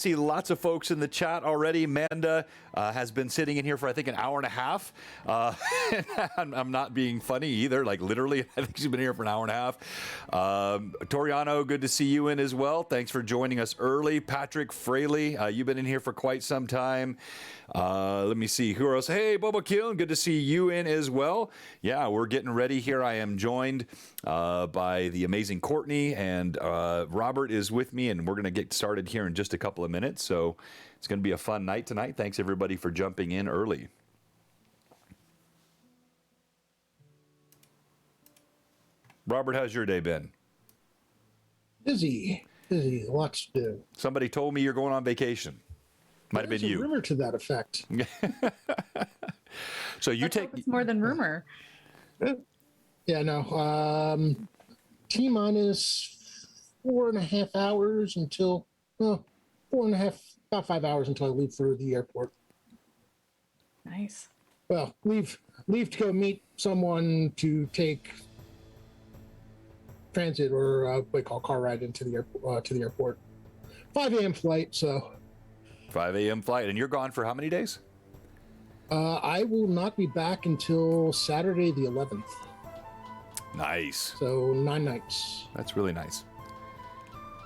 See lots of folks in the chat already. Amanda has been sitting in here for, I think, an hour and a half. I'm not being funny either. Like, literally, I think she's been here for an hour and a half. Toriano, good to see you in as well. Thanks for joining us early. Patrick Fraley, you've been in here for quite some time. Let me see who else. Hey, Boba Kiln, good to see you in as well. Yeah, we're getting ready here. I am joined by the amazing Courtney, and Robert is with me, and we're going to get started here in just a couple of minutes. So it's going to be a fun night tonight. Thanks, everybody, for jumping in early. Robert, how's your day been? Busy, lots to do. Somebody told me you're going on vacation. Might have been you. There's a rumor to that effect. So you take... It's more than rumor. Yeah, no. T-minus 4.5 hours until... Well, 4.5, about 5 hours until I leave for the airport. Nice. Well, leave to go meet someone to take transit or what they call car ride into the airport. 5 a.m. flight, so... 5 a.m. flight. And you're gone for how many days? I will not be back until Saturday the 11th. Nice. So 9 nights. That's really nice.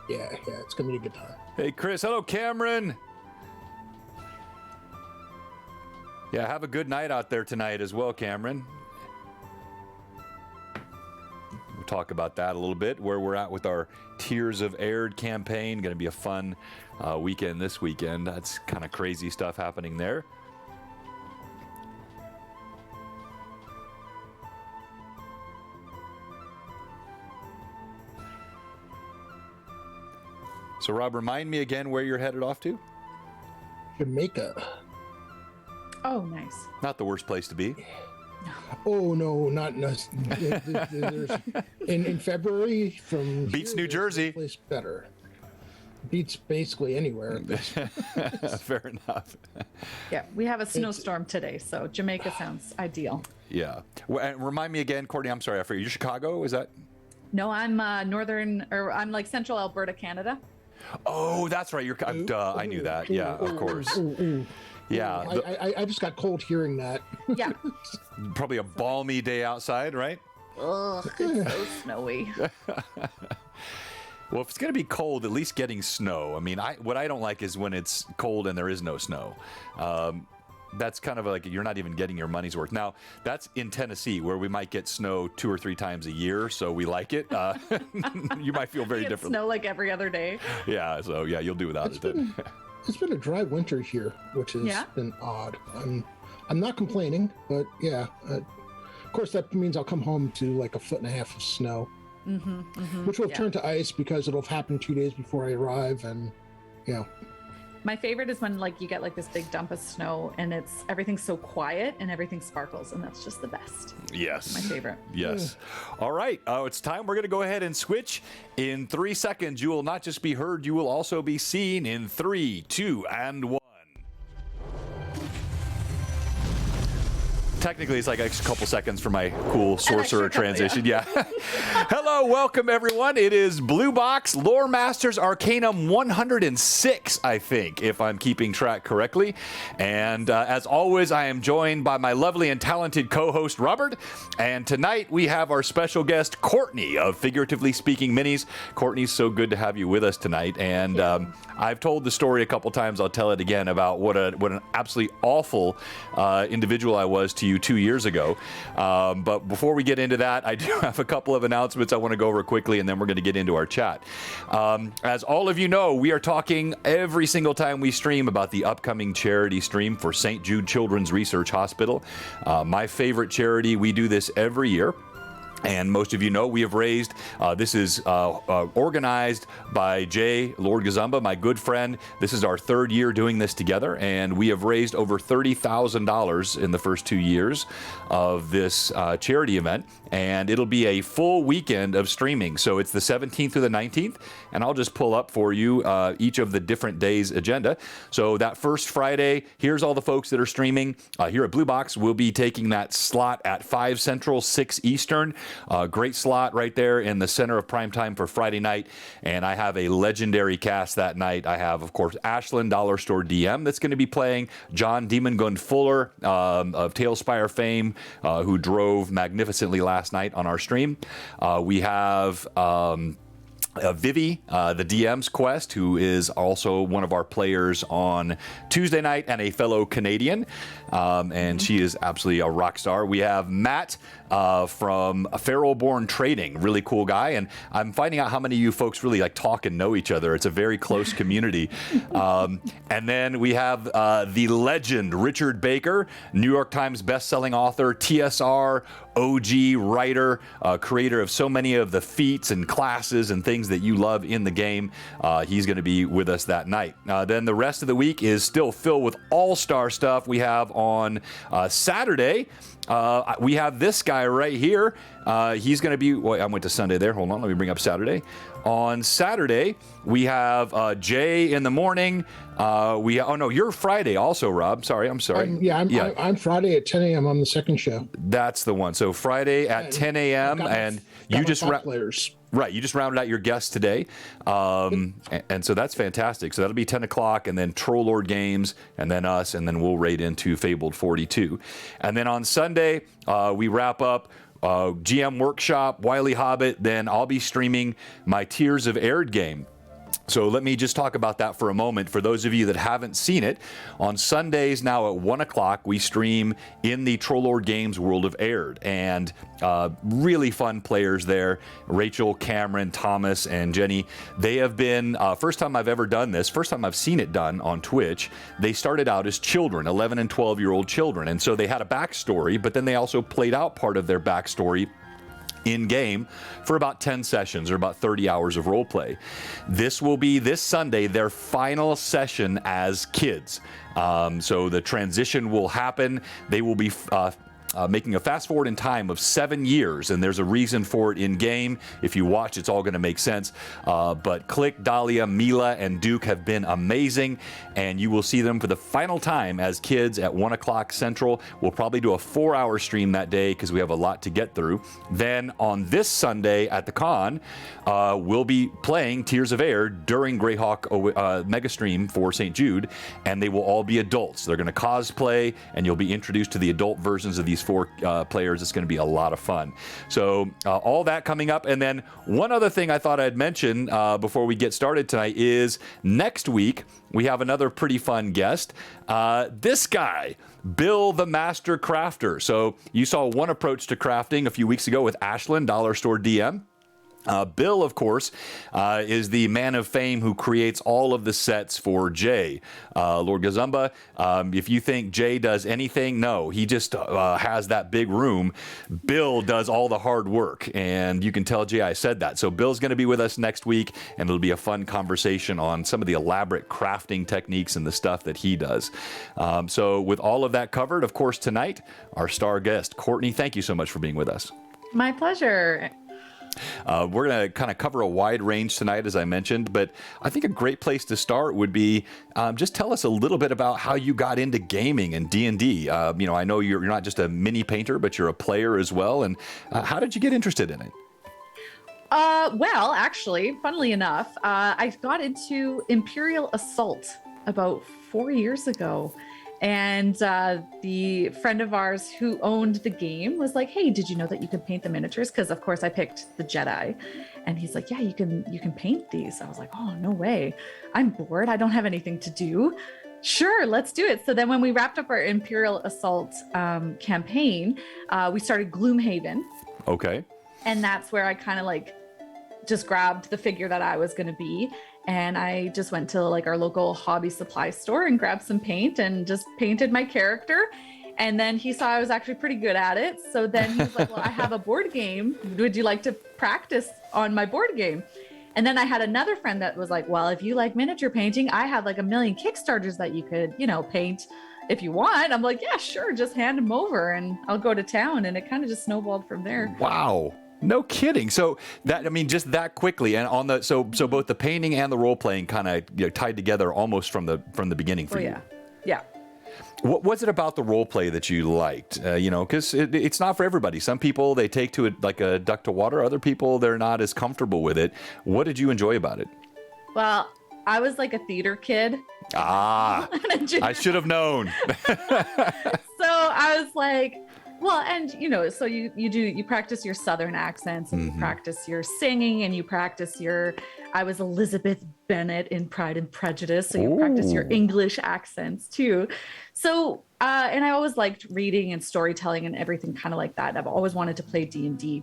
Yeah, it's going to be a good time. Hey, Chris. Hello, Cameron. Yeah, have a good night out there tonight as well, Cameron. We'll talk about that a little bit, where we're at with our Tears of Aird campaign. Going to be a fun weekend this weekend. That's kind of crazy stuff happening there. So, Rob, remind me again where you're headed off to? Jamaica. Oh, nice. Not the worst place to be. Oh no, not in February from beats here, New Jersey. Place better. Beats basically anywhere. Fair enough. Yeah, we have a snowstorm today, so Jamaica sounds ideal. Yeah. Well, remind me again, Courtney. I'm sorry, I forget. You're Chicago, is that? No, I'm I'm like central Alberta, Canada. Oh, that's right. You're. I knew that. Yeah, of course. Yeah. I just got cold hearing that. Yeah. Probably a balmy day outside, right? Ugh, it's so snowy. Well, if it's going to be cold, at least getting snow. I mean, what I don't like is when it's cold and there is no snow. That's kind of like you're not even getting your money's worth. Now, that's in Tennessee, where we might get snow 2 or 3 times a year, so we like it. You might feel very different. Snow like every other day. Yeah, so yeah, you'll do without it then. It's been a dry winter here, which has been odd. I'm not complaining, but yeah. Of course, that means I'll come home to like 1.5 feet of snow, which will turn to ice because it'll happen 2 days before I arrive, and My favorite is when like you get like this big dump of snow and everything's so quiet and everything sparkles, and that's just the best. Yes. My favorite. Yes. All right. It's time. We're going to go ahead and switch. In 3 seconds, you will not just be heard, you will also be seen in 3, 2, and 1. Technically, it's like a couple seconds for my cool sorcerer transition. Yeah. Hello, welcome, everyone. It is Blue Box Loremasters Arcanum 106, I think, if I'm keeping track correctly. And as always, I am joined by my lovely and talented co-host, Robert. And tonight, we have our special guest, Courtney of Figuratively Speaking Minis. Courtney, so good to have you with us tonight. And I've told the story a couple times. I'll tell it again about what an absolutely awful individual I was to you 2 years ago. But before we get into that, I do have a couple of announcements I want to go over quickly, and then we're going to get into our chat. As all of you know, we are talking every single time we stream about the upcoming charity stream for St. Jude Children's Research Hospital. My favorite charity. We do this every year. And most of you know we have raised, this is organized by Jay Lord Gazumba, my good friend. This is our 3rd year doing this together, and we have raised over $30,000 in the first 2 years of this charity event. And it'll be a full weekend of streaming. So it's the 17th through the 19th, and I'll just pull up for you each of the different days' agenda. So that first Friday, here's all the folks that are streaming. Here at Blue Box, we'll be taking that slot at 5 Central, 6 Eastern. Great slot right there in the center of primetime for Friday night. And I have a legendary cast that night. I have, of course, Ashlyn, Dollar Store DM, that's going to be playing. John Demon Gun Fuller of Tailspire fame, who drove magnificently last night on our stream. We have Vivi, the DM's Quest, who is also one of our players on Tuesday night and a fellow Canadian. And she is absolutely a rock star. We have Matt from Pharaoh-Born Trading, really cool guy. And I'm finding out how many of you folks really like talk and know each other. It's a very close community. And then we have the legend, Richard Baker, New York Times bestselling author, TSR, OG writer, creator of so many of the feats and classes and things that you love in the game. He's going to be with us that night. Then the rest of the week is still filled with all-star stuff. We have on Saturday, we have this guy right here. He's going to be, well, I went to Sunday there. Hold on, let me bring up Saturday. On Saturday, we have Jay in the morning. Oh no, you're Friday also, Rob. I'm sorry. I'm Friday at 10 a.m. on the second show. That's the one. So Friday at 10 a.m. and you just players. Right, you just rounded out your guests today, and so that's fantastic. So that'll be 10 o'clock, and then Troll Lord Games, and then us, and then we'll raid into Fabled 42. And then on Sunday, we wrap up GM Workshop, Wily Hobbit, then I'll be streaming my Tears of Aird game. So let me just talk about that for a moment. For those of you that haven't seen it, on Sundays now at 1 o'clock, we stream in the Troll Lord Games World of Aird. And really fun players there. Rachel, Cameron, Thomas, and Jenny. They have been, first time I've ever done this, first time I've seen it done on Twitch. They started out as children, 11 and 12-year-old children. And so they had a backstory, but then they also played out part of their backstory in-game for about 10 sessions or about 30 hours of role play. This will be this Sunday their final session as kids. So the transition will happen. They will be making a fast forward in time of 7 years, and there's a reason for it in game. If you watch, it's all going to make sense. But Click, Dahlia, Mila, and Duke have been amazing, and you will see them for the final time as kids at 1 o'clock Central. We'll probably do a 4-hour stream that day because we have a lot to get through. Then on this Sunday at the con, we'll be playing Tears of Air during Greyhawk Mega Stream for St. Jude, and they will all be adults. They're going to cosplay, and you'll be introduced to the adult versions of these 4 players. It's going to be a lot of fun. So all that coming up. And then one other thing I thought I'd mention before we get started tonight is next week we have another pretty fun guest. This guy, Bill the Master Crafter. So you saw one approach to crafting a few weeks ago with Ashlyn, Dollar Store DM. Bill, of course, is the man of fame who creates all of the sets for Jay. Lord Gazumba, if you think Jay does anything, no, he just has that big room. Bill does all the hard work, and you can tell Jay I said that. So Bill's going to be with us next week, and it'll be a fun conversation on some of the elaborate crafting techniques and the stuff that he does. So with all of that covered, of course, tonight, our star guest, Courtney, thank you so much for being with us. My pleasure. We're going to kind of cover a wide range tonight, as I mentioned, but I think a great place to start would be just tell us a little bit about how you got into gaming and D&D. I know you're not just a mini painter, but you're a player as well. And how did you get interested in it? Well, actually, funnily enough, I got into Imperial Assault about 4 years ago. And the friend of ours who owned the game was like, hey, did you know that you can paint the miniatures? Because, of course, I picked the Jedi. And he's like, yeah, you can paint these. I was like, oh, no way. I'm bored. I don't have anything to do. Sure, let's do it. So then when we wrapped up our Imperial Assault campaign, we started Gloomhaven. Okay. And that's where I kind of like just grabbed the figure that I was going to be. And I just went to like our local hobby supply store and grabbed some paint and just painted my character. And then he saw I was actually pretty good at it. So then he was like, well, I have a board game. Would you like to practice on my board game? And then I had another friend that was like, well, if you like miniature painting, I have like 1 million Kickstarters that you could, paint if you want. I'm like, yeah, sure. Just hand them over and I'll go to town. And it kind of just snowballed from there. Wow. No kidding. So that, just that quickly, and on the so both the painting and the role playing kind of tied together almost from the beginning for you. Yeah. what was it about the role play that you liked? Because it's not for everybody. Some people, they take to it like a duck to water. Other people, they're not as comfortable with it. What did you enjoy about it? Well, I was like a theater kid. I should have known. So I was like, well, and so you practice your Southern accents, and you practice your singing, and you practice I was Elizabeth Bennet in Pride and Prejudice, so you practice your English accents too. So, and I always liked reading and storytelling and everything kind of like that. I've always wanted to play D&D.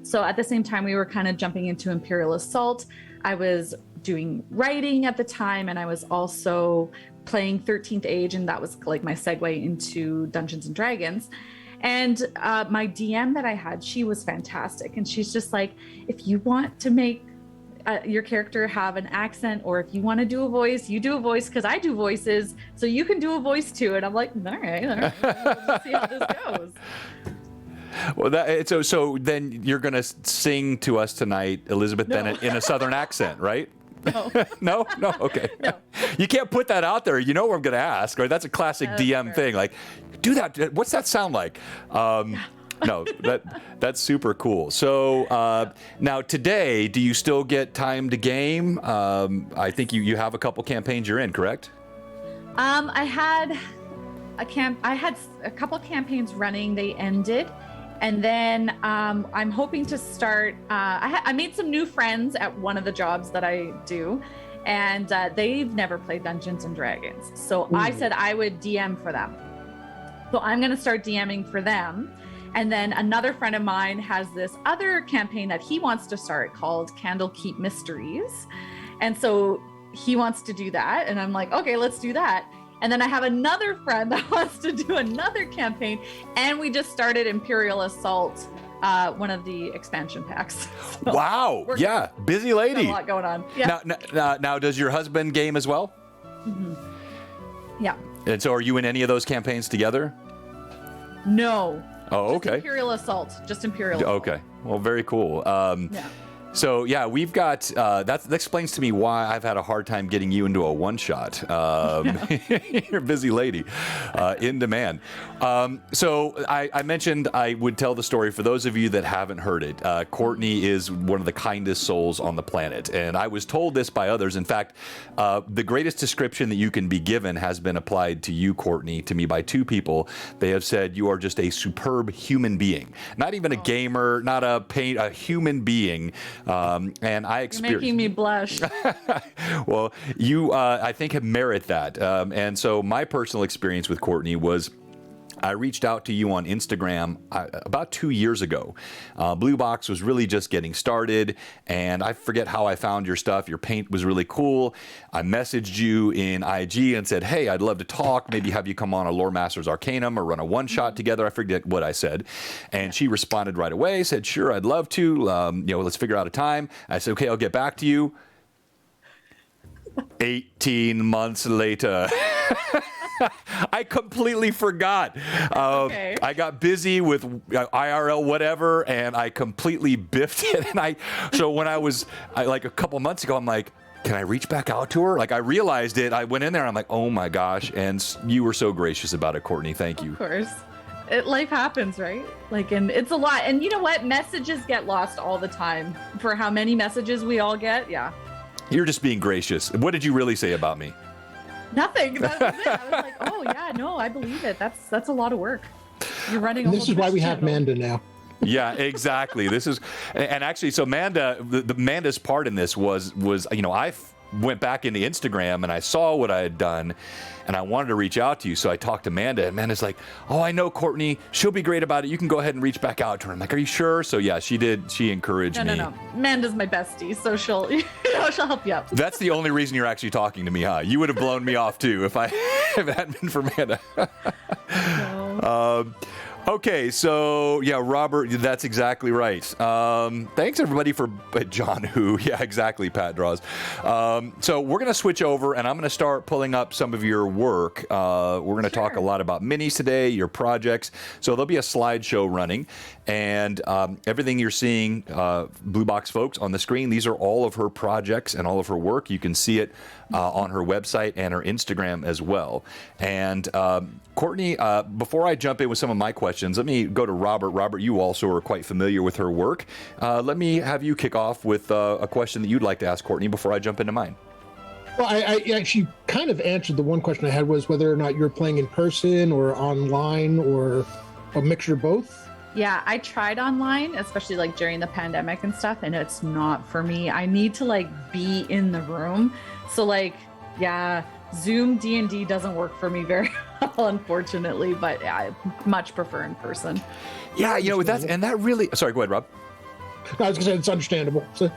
So at the same time, we were kind of jumping into Imperial Assault. I was doing writing at the time, and I was also playing 13th Age, and that was like my segue into Dungeons and Dragons. And my DM that I had, she was fantastic. And she's just like, if you want to make your character have an accent, or if you want to do a voice, you do a voice, because I do voices, so you can do a voice too. And I'm like, all right, let's see how this goes. Well, so then you're going to sing to us tonight, Elizabeth Bennet, in a Southern accent, right? No. No? Okay. No. You can't put that out there. You know what I'm going to ask, right? That's a classic DM thing. Like, do that. What's that sound like? No, that's super cool. So now today, do you still get time to game? I think you have a couple campaigns you're in, correct? I had a couple campaigns running. They ended. And then I'm hoping to start, I made some new friends at one of the jobs that I do, and they've never played Dungeons and Dragons. So I said I would DM for them. So I'm going to start DMing for them. And then another friend of mine has this other campaign that he wants to start called Candlekeep Mysteries. And so he wants to do that. And I'm like, okay, let's do that. And then I have another friend that wants to do another campaign. And we just started Imperial Assault, one of the expansion packs. So wow. Yeah. Busy lady. A lot going on. Yeah. Now, does your husband game as well? Mm-hmm. Yeah. And so are you in any of those campaigns together? No. Oh, okay. Just Imperial Assault. Okay. Well, very cool. Yeah. So yeah, we've got that explains to me why I've had a hard time getting you into a one-shot. You're a busy lady, in demand. So I mentioned I would tell the story for those of you that haven't heard it. Courtney is one of the kindest souls on the planet, and I was told this by others. In fact, the greatest description that you can be given has been applied to you, Courtney, to me by two people. They have said you are just a superb human being, not even a gamer, not a human being. And I experienced. You're making me blush. Well, you, I think, have merit that. And so my personal experience with Courtney was I reached out to you on Instagram about 2 years ago. Blue Box was really just getting started, and I forget how I found your stuff. Your paint was really cool. I messaged you in IG and said, hey, I'd love to talk, maybe have you come on a Loremaster's Arcanum or run a one-shot together. I forget what I said. And she responded right away, said, sure, I'd love to. Let's figure out a time. I said, okay, I'll get back to you. 18 months later. I completely forgot. Okay. I got busy with IRL whatever, and I completely biffed it. And so when I was like a couple months ago, I'm like, can I reach back out to her? Like, I realized it. I went in there, and I'm like, oh my gosh. And you were so gracious about it, Courtney. Thank you. Of course. Life happens, right? And it's a lot. And you know what? Messages get lost all the time. For how many messages we all get. Yeah. You're just being gracious. What did you really say about me? Nothing. That was it. I was like, oh yeah, no, I believe it. That's a lot of work. You're running. And this is why we have Manda now. Yeah, exactly. This is, and actually, so Manda's part in this was I went back into Instagram and I saw what I had done, and I wanted to reach out to you. So I talked to Manda, and Manda's like, oh, I know Courtney. She'll be great about it. You can go ahead and reach back out to her. I'm like, are you sure? So yeah, she did. She encouraged me. No. Manda's my bestie, so she'll help you out. That's the only reason you're actually talking to me, huh? You would have blown me off too if it hadn't been for Manda. No. Okay, so yeah, Robert, that's exactly right. Thanks everybody for John who. Yeah, exactly, Pat Draws. So we're going to switch over and I'm going to start pulling up some of your work. We're going to talk a lot about minis today, your projects. So there'll be a slideshow running and everything you're seeing, Blue Box folks, on the screen, these are all of her projects and all of her work. You can see it on her website and her Instagram as well. And Courtney, before I jump in with some of my questions, let me go to Robert. Robert, you also are quite familiar with her work. Let me have you kick off with a question that you'd like to ask Courtney before I jump into mine. Well, I actually kind of answered the one question I had, was whether or not you're playing in person or online or a mixture of both. Yeah, I tried online, especially like during the pandemic and stuff, and it's not for me. I need to like be in the room. So like, yeah, Zoom D&D doesn't work for me very well, unfortunately, but I much prefer in person. Yeah, you know, that really, sorry, go ahead, Rob. I was gonna say it's understandable. So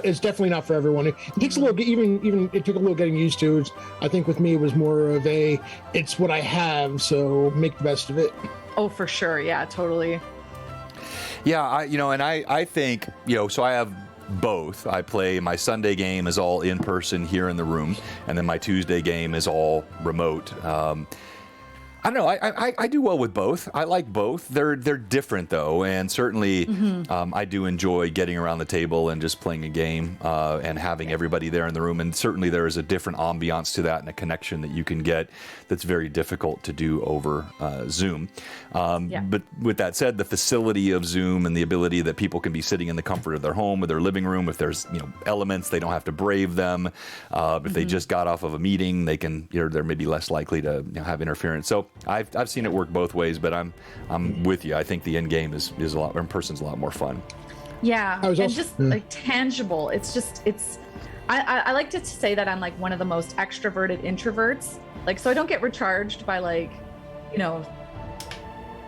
it's definitely not for everyone. It takes a little, even it took a little getting used to. I think with me it was more of it's what I have, so make the best of it. Oh, for sure. Yeah, totally. Yeah, I think, so I have both. I play, my Sunday game is all in person here in the room, and then my Tuesday game is all remote. I don't know. I do well with both. I like both. They're different though, and certainly I do enjoy getting around the table and just playing a game and having everybody there in the room. And certainly there is a different ambiance to that and a connection that you can get that's very difficult to do over Zoom. But with that said, the facility of Zoom and the ability that people can be sitting in the comfort of their home or their living room, if there's elements, they don't have to brave them. If they just got off of a meeting, they can they're maybe less likely to have interference. So I've seen it work both ways, but I'm with you. I think the end game is a lot, or in person's a lot more fun. Yeah, and just like tangible. It's I like to say that I'm like one of the most extroverted introverts. Like, so I don't get recharged by like,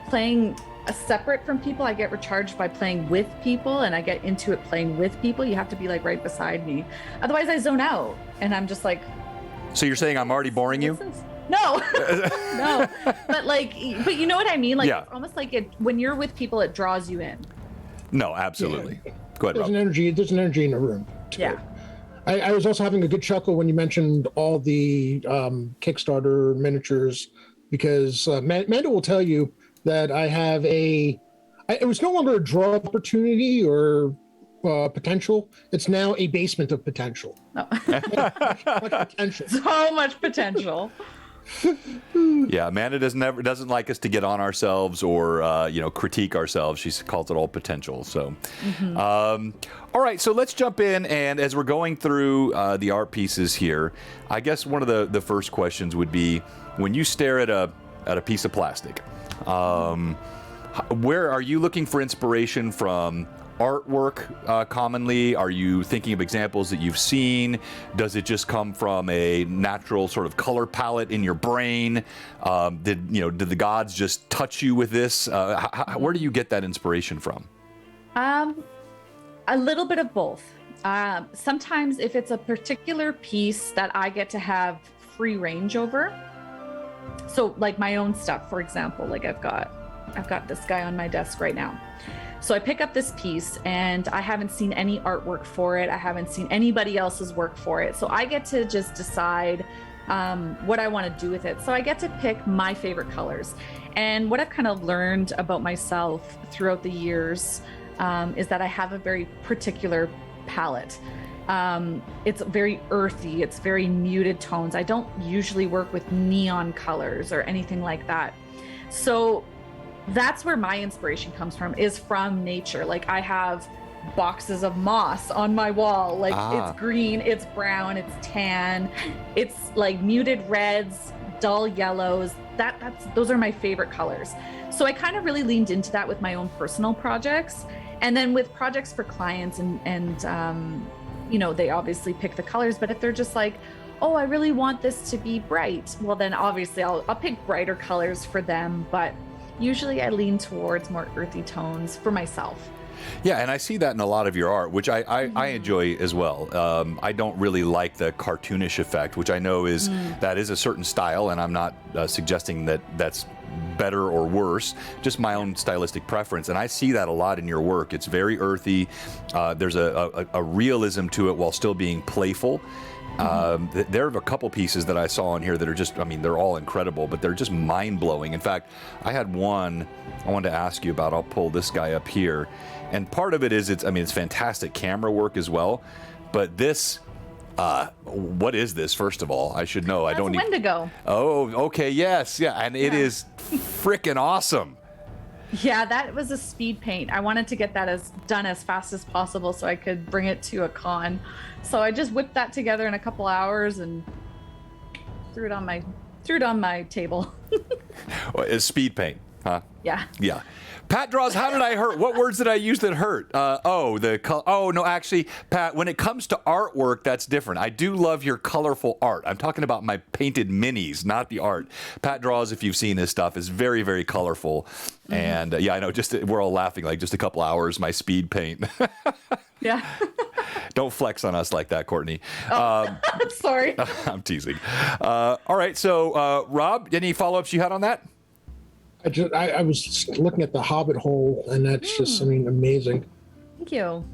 playing separate from people. I get recharged by playing with people, and I get into it playing with people. You have to be like right beside me. Otherwise I zone out and I'm just like. So you're saying I'm already boring you? No, no, but you know what I mean? Like, it's almost like when you're with people, it draws you in. No, absolutely. Yeah. Go ahead, Rob. There's an energy in the room. Yeah. I was also having a good chuckle when you mentioned all the Kickstarter miniatures, because Amanda will tell you that I have it was no longer a draw opportunity or potential. It's now a basement of potential. Oh. Much potential. So much potential. Yeah, Amanda doesn't like us to get on ourselves or critique ourselves. She calls it all potential. So, all right. So let's jump in, and as we're going through the art pieces here, I guess one of the first questions would be, when you stare at a piece of plastic, where are you looking for inspiration from? Artwork commonly? Are you thinking of examples that you've seen? Does it just come from a natural sort of color palette in your brain? Did the gods just touch you with this? Where do you get that inspiration from? A little bit of both. Sometimes if it's a particular piece that I get to have free range over, so like my own stuff, for example, like I've got this guy on my desk right now. So I pick up this piece and I haven't seen any artwork for it. I haven't seen anybody else's work for it. So I get to just decide what I want to do with it. So I get to pick my favorite colors. And what I've kind of learned about myself throughout the years is that I have a very particular palette. It's very earthy. It's very muted tones. I don't usually work with neon colors or anything like that. So that's where my inspiration comes from, is from nature. Like, I have boxes of moss on my wall. Like, it's green, it's brown, it's tan, it's like muted reds, dull yellows. Those are my favorite colors. So I kind of really leaned into that with my own personal projects. And then with projects for clients and they obviously pick the colors, but if they're just like, oh, I really want this to be bright, well, then obviously I'll pick brighter colors for them. But usually I lean towards more earthy tones for myself. Yeah, and I see that in a lot of your art, which I enjoy as well. I don't really like the cartoonish effect, which I know is that is a certain style, and I'm not suggesting that that's better or worse, just my own stylistic preference. And I see that a lot in your work. It's very earthy. There's a realism to it while still being playful. There are a couple pieces that I saw in here that are just, I mean, they're all incredible, but they're just mind-blowing. In fact, I had one I wanted to ask you about. I'll pull this guy up here. And part of it is, it's fantastic camera work as well. But this, what is this, first of all? I should know. That's I don't Wendigo. Oh, okay, yes. Yeah, and it is freaking awesome. Yeah, that was a speed paint. I wanted to get that done as fast as possible so I could bring it to a con. So I just whipped that together in a couple hours and threw it on my table. It's speed paint, huh? Yeah. Yeah. Pat draws, how did I hurt? What words did I use that hurt? No, actually, Pat, when it comes to artwork, that's different. I do love your colorful art. I'm talking about my painted minis, not the art. Pat draws, if you've seen his stuff, is very, very colorful. And I know, we're all laughing, like just a couple hours, my speed paint. Yeah. Don't flex on us like that, Courtney. I'm sorry. I'm teasing. All right, so Rob, any follow-ups you had on that? I was just looking at the Hobbit hole, and that's just, amazing. Thank you.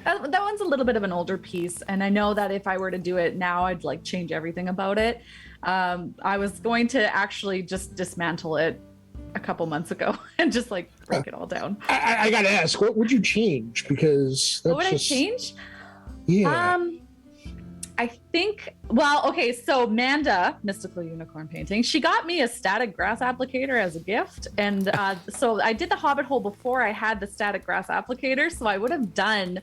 That one's a little bit of an older piece, and I know that if I were to do it now, I'd like change everything about it. I was going to actually just dismantle it a couple months ago and just like break it all down. I gotta ask, what would you change? Because that's what would I change? Yeah. I think, so Manda, Mystical Unicorn Painting, she got me a static grass applicator as a gift. And so I did the Hobbit hole before I had the static grass applicator. So I would have done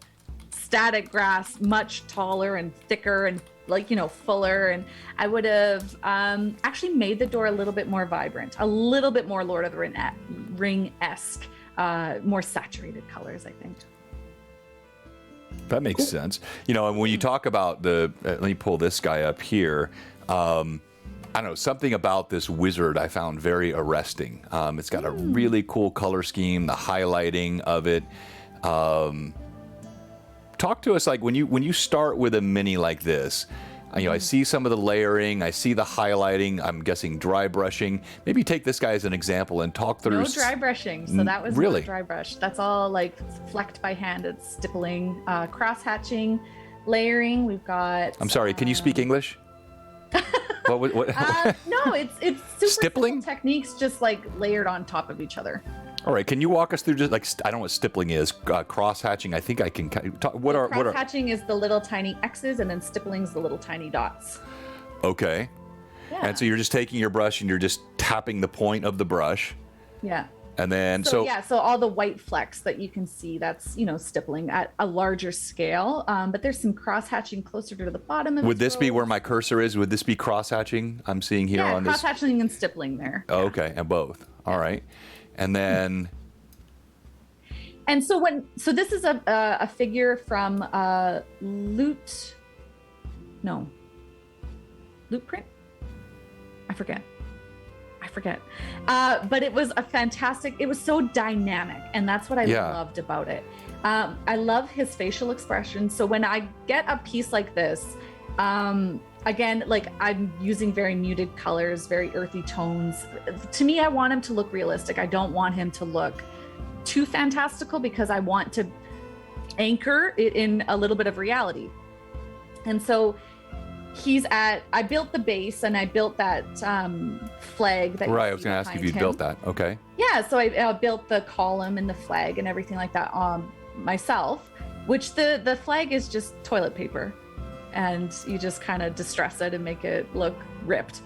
static grass much taller and thicker and fuller. And I would have actually made the door a little bit more vibrant, a little bit more Lord of the Ring-esque, more saturated colors, I think. That makes sense. And when you talk about let me pull this guy up here. I don't know, something about this wizard I found very arresting. It's got a really cool color scheme, the highlighting of it. Talk to us, like when you start with a mini like this. I see some of the layering, I see the highlighting, I'm guessing dry brushing. Maybe take this guy as an example and talk through. No dry brushing, so that was really not dry brush. That's all like flecked by hand. It's stippling, cross hatching, layering. We've got. I'm sorry, can you speak English? What? No, it's super stippling simple techniques, just like layered on top of each other. All right, can you walk us through just like, I don't know what stippling is, cross hatching? I think I can talk. Cross hatching is the little tiny X's, and then stippling is the little tiny dots. Okay. Yeah. And so you're just taking your brush and you're just tapping the point of the brush. Yeah. And then so all the white flecks that you can see, that's stippling at a larger scale. But there's some cross hatching closer to the bottom of. Would this be where my cursor is? Would this be cross hatching? I'm seeing here on this. Cross hatching and stippling there. Oh, okay, and both. All right. And then. And so this is a figure from Loot Print? I forget. But it was it was so dynamic, and that's what I loved about it. I love his facial expression. So when I get a piece like this, again, like I'm using very muted colors, very earthy tones. To me, I want him to look realistic. I don't want him to look too fantastical because I want to anchor it in a little bit of reality. And so I built the base and I built that flag that. Right, I was going to ask if you built that. Okay. Yeah, so I built the column and the flag and everything like that myself, which the flag is just toilet paper. And you just kind of distress it and make it look ripped.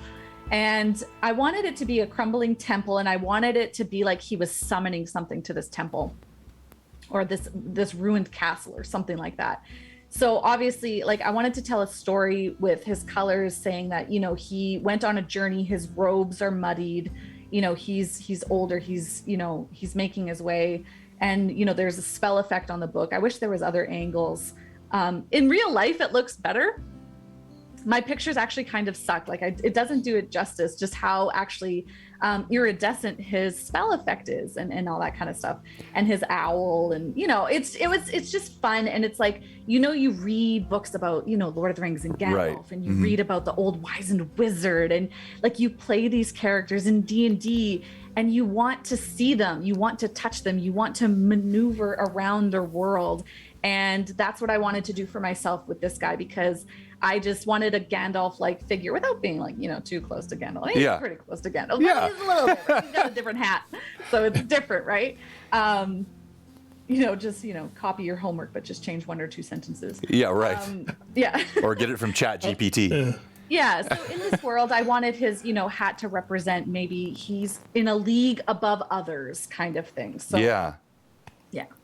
And I wanted it to be a crumbling temple, and I wanted it to be like he was summoning something to this temple or this ruined castle or something like that. So obviously, like, I wanted to tell a story with his colors, saying that, he went on a journey, his robes are muddied, he's older, he's making his way. And, there's a spell effect on the book. I wish there was other angles. In real life, it looks better my pictures actually kind of suck. Like it doesn't do it justice, just how actually iridescent his spell effect is and all that kind of stuff. And his owl, and it's just fun. And it's like, you read books about, Lord of the Rings and Gandalf, right. and you read about the old wizened wizard, and like you play these characters in D&D, and you want to see them, you want to touch them, you want to maneuver around their world. And that's what I wanted to do for myself with this guy, because I just wanted a Gandalf-like figure without being like, too close to Gandalf. He's pretty close to Gandalf. Yeah. He's a little bit. He's got a different hat, so it's different, right? Just copy your homework, but just change 1 or 2 sentences. Yeah, right. Yeah. Or get it from Chat GPT. Yeah. So in this world, I wanted his, hat to represent maybe he's in a league above others, kind of thing. So yeah.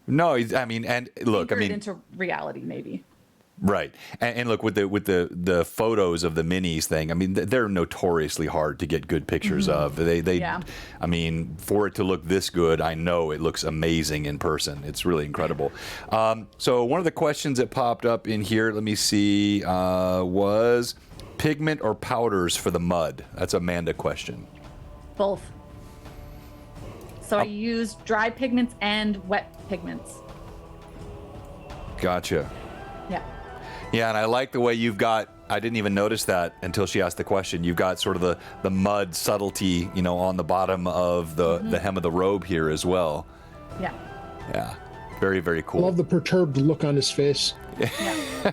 No, and look, into reality, maybe. Right. And look, with the photos of the minis thing, they're notoriously hard to get good pictures of. For it to look this good, I know it looks amazing in person. It's really incredible. So one of the questions that popped up in here, let me see, was pigment or powders for the mud? That's Amanda question. Both. So I use dry pigments and wet pigments. Gotcha. Yeah. Yeah, and I like the way you've got, I didn't even notice that until she asked the question. You've got sort of the mud subtlety, on the bottom of the hem of the robe here as well. Yeah. Yeah. Very, very cool. I love the perturbed look on his face. Yeah.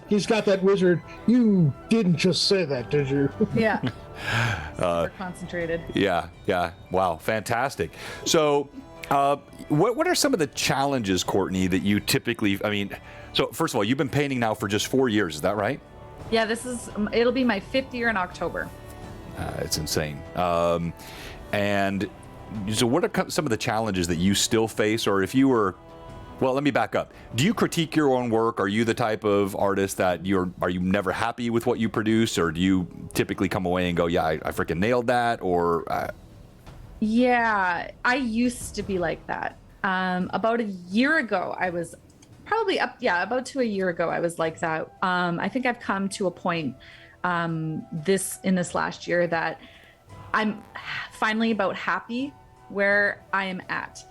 He's got that wizard. You didn't just say that, did you? Yeah. Super concentrated. Yeah. Wow, fantastic. So, what are some of the challenges, Courtney, that you typically? So first of all, you've been painting now for just 4 years. Is that right? Yeah. It'll be my 5th year in October. It's insane. And so, what are some of the challenges that you still face, or if you were? Well, let me back up. Do you critique your own work? Are you the type of artist that are you never happy with what you produce, or do you typically come away and go, yeah, I freaking nailed that, or? Yeah, I used to be like that. About a year ago, I was probably about to a year ago, I was like that. I think I've come to a point this last year that I'm finally about happy where I am at.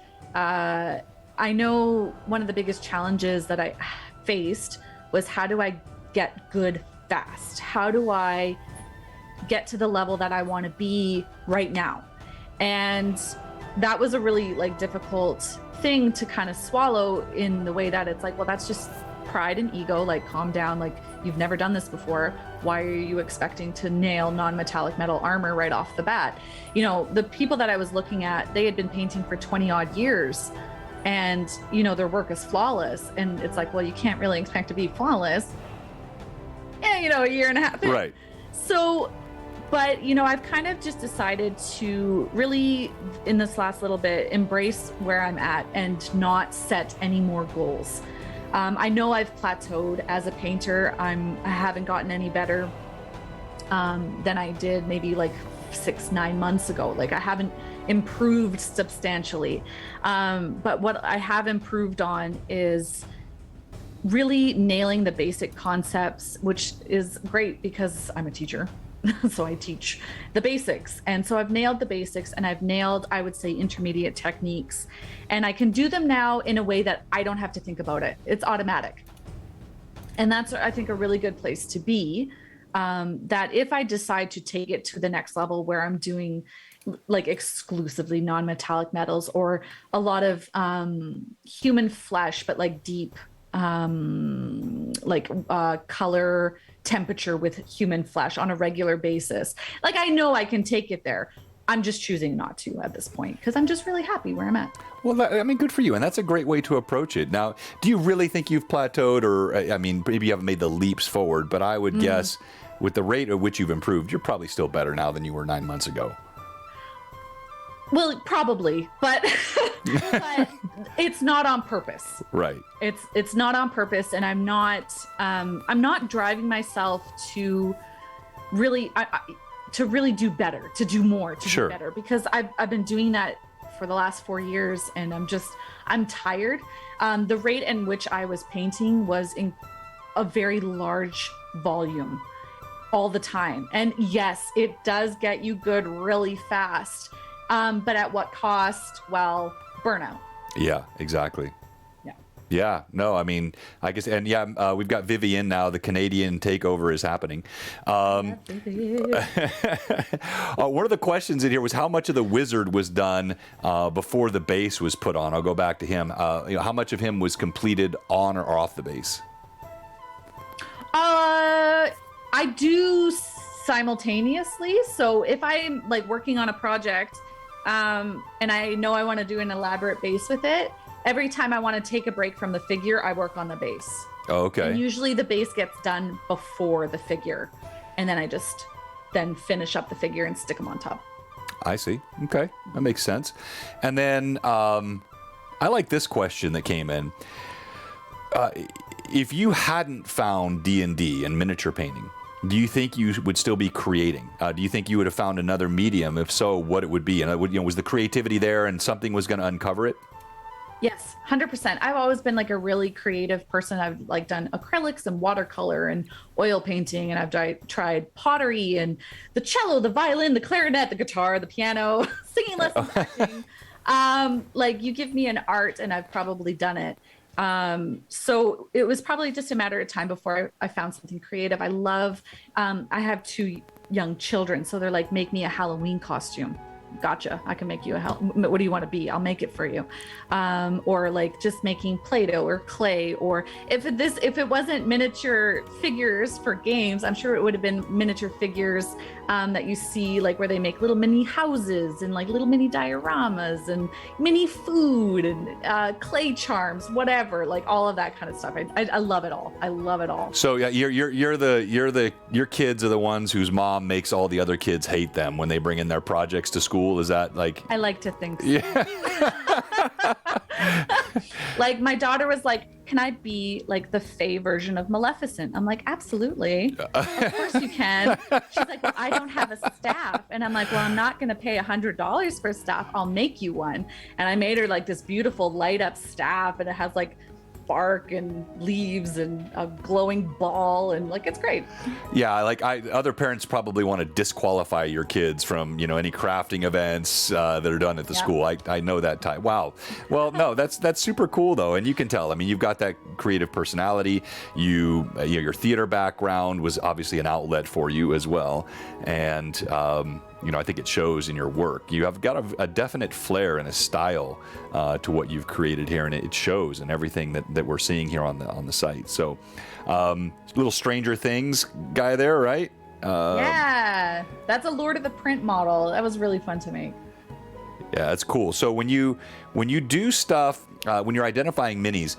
I know one of the biggest challenges that I faced was, how do I get good fast? How do I get to the level that I want to be right now? And that was a really difficult thing to kind of swallow, in the way that it's like, well, that's just pride and ego. Like, calm down. Like, you've never done this before. Why are you expecting to nail non-metallic metal armor right off the bat? The people that I was looking at, they had been painting for 20 odd years. And, their work is flawless. And it's like, well, you can't really expect to be flawless. Yeah, a year and a half in. Right. So, but, I've kind of just decided to really, in this last little bit, embrace where I'm at and not set any more goals. I know I've plateaued as a painter. I haven't gotten any better than I did maybe 6-9 months ago. I haven't improved substantially. But what I have improved on is really nailing the basic concepts, which is great because I'm a teacher. So I teach the basics. And so I've nailed the basics, and I've nailed, I would say, intermediate techniques. And I can do them now in a way that I don't have to think about it. It's automatic. And that's, I think, a really good place to be. That if I decide to take it to the next level, where I'm doing exclusively non-metallic metals, or a lot of human flesh, but deep color temperature with human flesh on a regular basis, I know I can take it there. I'm just choosing not to at this point, because I'm just really happy where I'm at. Well, good for you. And that's a great way to approach it. Now, do you really think you've plateaued, or, maybe you haven't made the leaps forward, but I would guess with the rate at which you've improved, you're probably still better now than you were 9 months ago. Well, probably, but it's not on purpose. Right. It's not on purpose, and I'm not driving myself to really do better, to do more, to do better, because I've been doing that for the last 4 years, and I'm tired. The rate in which I was painting was in a very large volume all the time. And yes, it does get you good really fast. But at what cost? Well, burnout. Yeah, exactly. Yeah. Yeah, no, I mean, I guess, and yeah, we've got Vivian now. The Canadian takeover is happening. One of the questions in here was how much of the wizard was done before the base was put on. I'll go back to him. How much of him was completed on or off the base? I do simultaneously. So if I'm like working on a project, and I know I want to do an elaborate base with it, every time I want to take a break from the figure, I work on the base. Oh, okay. And usually the base gets done before the figure, and then I just then finish up the figure and stick them on top. I see. Okay, that makes sense. And then I like this question that came in. If you hadn't found D&D and miniature painting, do you think you would still be creating? Do you think you would have found another medium? If so, what it would be? And was the creativity there, and something was going to uncover it? Yes, 100%. I've always been like a really creative person. I've like done acrylics and watercolor and oil painting, and I've tried pottery and the cello, the violin, the clarinet, the guitar, the piano, singing lessons, acting. Like you give me an art and I've probably done it. So it was probably just a matter of time before I found something creative. I love, I have 2 young children, so they're like, make me a Halloween costume. Gotcha. I can make you what do you want to be? I'll make it for you. Or like just making Play-Doh or clay, or if it wasn't miniature figures for games, I'm sure it would have been miniature figures that you see like where they make little mini houses and like little mini dioramas and mini food and clay charms, whatever, like all of that kind of stuff. I love it all. I love it all. So yeah, your kids are the ones whose mom makes all the other kids hate them when they bring in their projects to school. Is that like? I like to think so. Yeah. Like my daughter was like, can I be like the Fae version of Maleficent? I'm like, absolutely. Of course you can. She's like, well, I don't have a staff. And I'm like, well, I'm not going to pay $100 for a staff. I'll make you one. And I made her like this beautiful light up staff, and it has like bark and leaves and a glowing ball, and like it's great. Yeah, other parents probably want to disqualify your kids from any crafting events that are done at the school. I know that type. Wow. Well, no, that's super cool though, and you can tell. I mean, you've got that creative personality. Your theater background was obviously an outlet for you as well, and I think it shows in your work. You have got a definite flair and a style to what you've created here, and it shows in everything that we're seeing here on the site. So, little Stranger Things guy there, right? Yeah, that's a Lord of the Print model. That was really fun to make. Yeah, that's cool. So when you do stuff, when you're identifying minis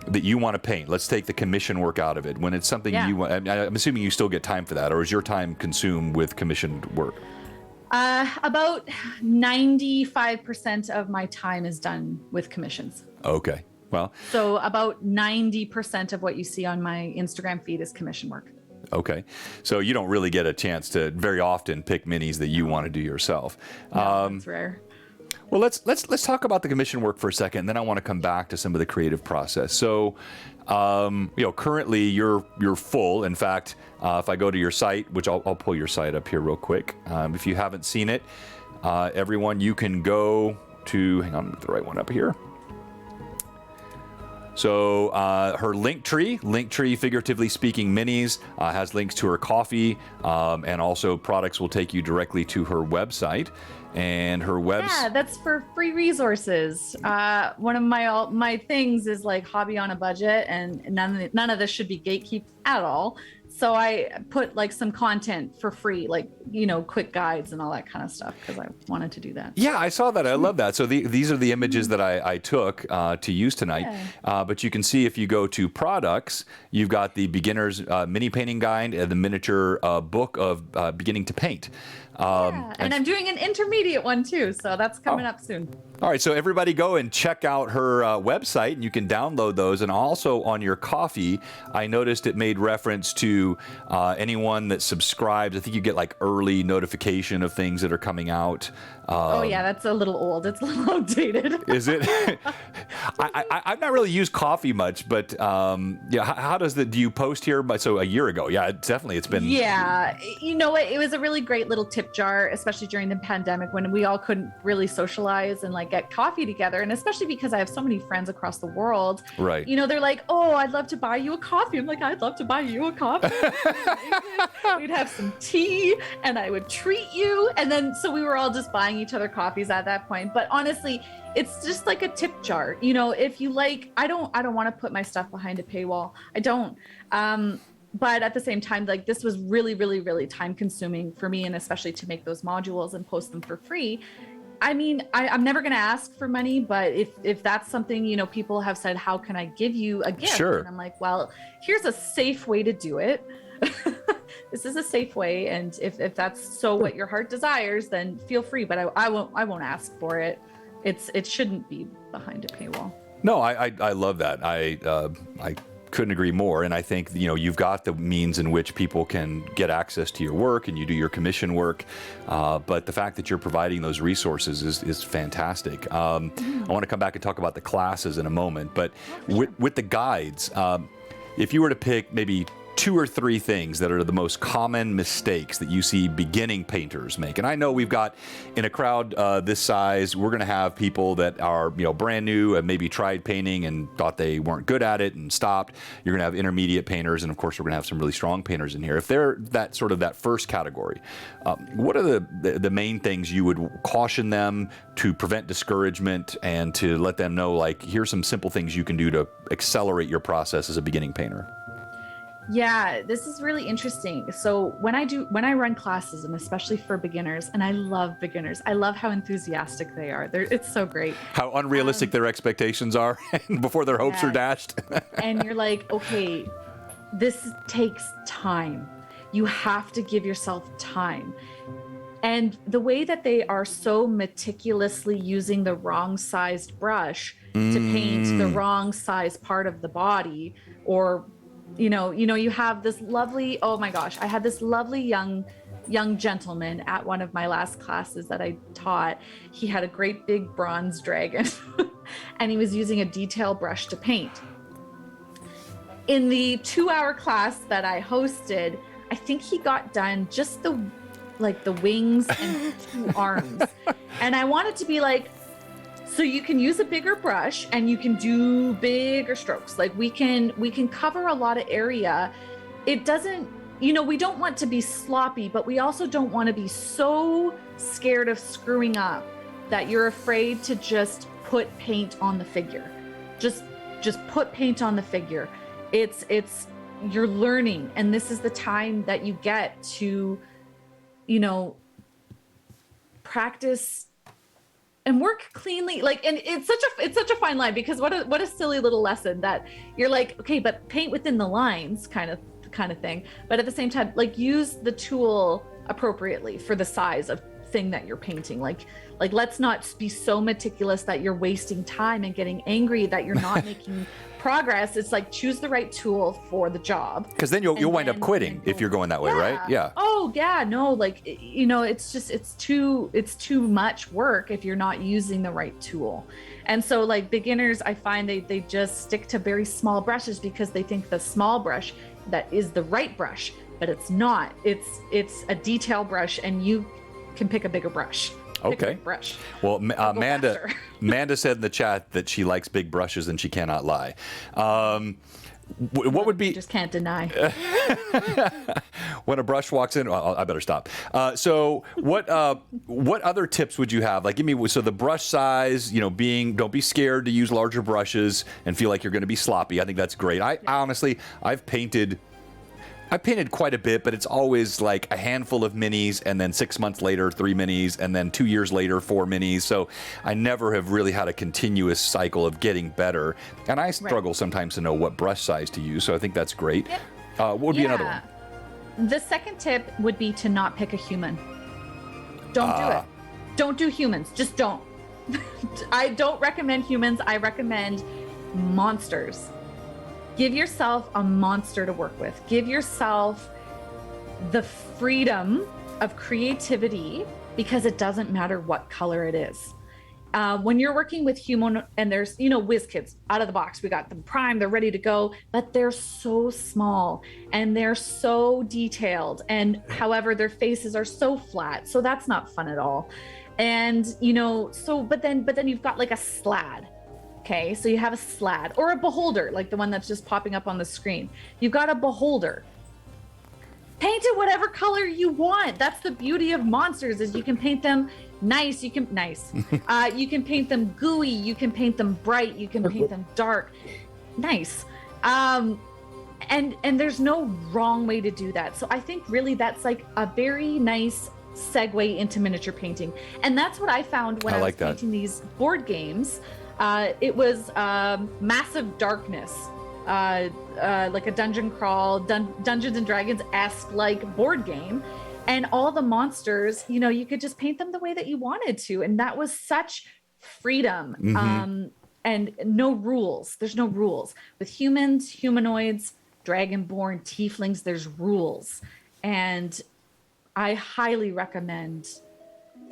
that you want to paint, let's take the commission work out of it. When it's something you want, I'm assuming you still get time for that, or is your time consumed with commissioned work? About 95% of my time is done with commissions. Okay. Well, so about 90% of what you see on my Instagram feed is commission work. Okay. So you don't really get a chance to very often pick minis that you want to do yourself. No, that's rare. Well, let's talk about the commission work for a second, and then I want to come back to some of the creative process. So, currently you're full. In fact, if I go to your site, which I'll pull your site up here real quick. If you haven't seen it, everyone, you can go to, hang on, the right one up here. So her Linktree, Figuratively Speaking Minis, has links to her coffee, and also products will take you directly to her website. And her website. Yeah, that's for free resources. One of my things is like hobby on a budget, and none of this should be gatekeep at all. So I put like some content for free, like, quick guides and all that kind of stuff, because I wanted to do that. Yeah, I saw that. I love that. So these are the images that I took to use tonight. Yeah. But you can see if you go to products, you've got the beginner's mini painting guide and the miniature book of beginning to paint. And I'm doing an intermediate one too, so that's coming up soon. All right, so everybody go and check out her website, and you can download those. And also on your coffee, I noticed it made reference to anyone that subscribes. I think you get like early notification of things that are coming out. Oh yeah, that's a little old. It's a little outdated. Is it? I've not really used coffee much, but yeah. How does do you post here? So a year ago, yeah, definitely. It's been. Yeah, you know what? It was a really great little tip jar, especially during the pandemic when we all couldn't really socialize and like get coffee together. And especially because I have so many friends across the world. Right. You know, they're like, "Oh, I'd love to buy you a coffee." I'm like, "I'd love to buy you a coffee." We'd have some tea, and I would treat you, and then so we were all just buying each other coffees at that point. But honestly, it's just like a tip jar. You know, if you like, I don't want to put my stuff behind a paywall. I don't. But at the same time, like this was really, really, really time consuming for me, and especially to make those modules and post them for free. I mean, I'm never going to ask for money, but if that's something, you know, people have said, how can I give you a gift? Sure. And I'm like, well, here's a safe way to do it. This is a safe way. And if that's so what your heart desires, then feel free, but I won't ask for it. It shouldn't be behind a paywall. No, I love that. I couldn't agree more. And I think, you know, you've got the means in which people can get access to your work and you do your commission work. But the fact that you're providing those resources is fantastic. I want to come back and talk about the classes in a moment, but with the guides, if you were to pick maybe 2 or 3 things that are the most common mistakes that you see beginning painters make. And I know we've got in a crowd this size, we're going to have people that are, you know, brand new and maybe tried painting and thought they weren't good at it and stopped. You're going to have intermediate painters, and of course we're going to have some really strong painters in here. If they're that sort of that first category, what are the main things you would caution them to prevent discouragement and to let them know, like, here's some simple things you can do to accelerate your process as a beginning painter? Yeah, this is really interesting. So when I run classes, and especially for beginners, and I love beginners, I love how enthusiastic they are. It's so great. How unrealistic their expectations are before their hopes are dashed. And you're like, okay, this takes time. You have to give yourself time. And the way that they are so meticulously using the wrong sized brush to paint the wrong size part of the body, or you know, you have this lovely, oh my gosh, I had this lovely young gentleman at one of my last classes that I taught. He had a great big bronze dragon and he was using a detail brush to paint. In the 2-hour class that I hosted, I think he got done just the wings and 2 arms. And I wanted to be like, so you can use a bigger brush and you can do bigger strokes. Like we can cover a lot of area. It doesn't, you know, we don't want to be sloppy, but we also don't want to be so scared of screwing up that you're afraid to just put paint on the figure. Just put paint on the figure. It's you're learning, and this is the time that you get to, you know, practice and work cleanly. Like, and it's such a fine line, because what a silly little lesson that you're like, okay, but paint within the lines kind of thing. But at the same time, like, use the tool appropriately for the size of thing that you're painting. Like let's not be so meticulous that you're wasting time and getting angry that you're not making progress. It's like, choose the right tool for the job, because then you'll wind up quitting if you're going that way, right? Yeah. Oh yeah, no, like, you know, it's too much work if you're not using the right tool. And so, like, beginners, I find they just stick to very small brushes because they think the small brush that is the right brush, but it's not. It's a detail brush, and you can pick a bigger brush. Okay. Brush. Well, Amanda said in the chat that she likes big brushes and she cannot lie. What would be? You just can't deny. When a brush walks in, I better stop. So what other tips would you have? Like, give me, so the brush size, you know, don't be scared to use larger brushes and feel like you're going to be sloppy. I think that's great. I honestly, I've painted quite a bit, but it's always like a handful of minis, and then 6 months later, 3 minis, and then 2 years later, 4 minis. So I never have really had a continuous cycle of getting better. And I struggle sometimes to know what brush size to use. So I think that's great. Yep. What would be another one? The second tip would be to not pick a human. Don't do it. Don't do humans. Just don't. I don't recommend humans. I recommend monsters. Give yourself a monster to work with. Give yourself the freedom of creativity, because it doesn't matter what color it is. When you're working with human, and there's, whiz kids out of the box, we got them primed, they're ready to go, but they're so small and they're so detailed. And however, their faces are so flat. So that's not fun at all. And, but then you've got like a slad. Okay. So you have a slad or a beholder, like the one that's just popping up on the screen. You've got a beholder. Paint it whatever color you want. That's the beauty of monsters, is you can paint them nice. You can paint them gooey. You can paint them bright. You can paint them dark. Nice. And there's no wrong way to do that. So I think really that's like a very nice segue into miniature painting. And that's what I found when I was painting these board games. It was Massive Darkness. Like a dungeon crawl, Dungeons and Dragons-esque like board game. And all the monsters, you could just paint them the way that you wanted to. And that was such freedom. Mm-hmm. And no rules. There's no rules. With humans, humanoids, dragonborn, tieflings, there's rules. And I highly recommend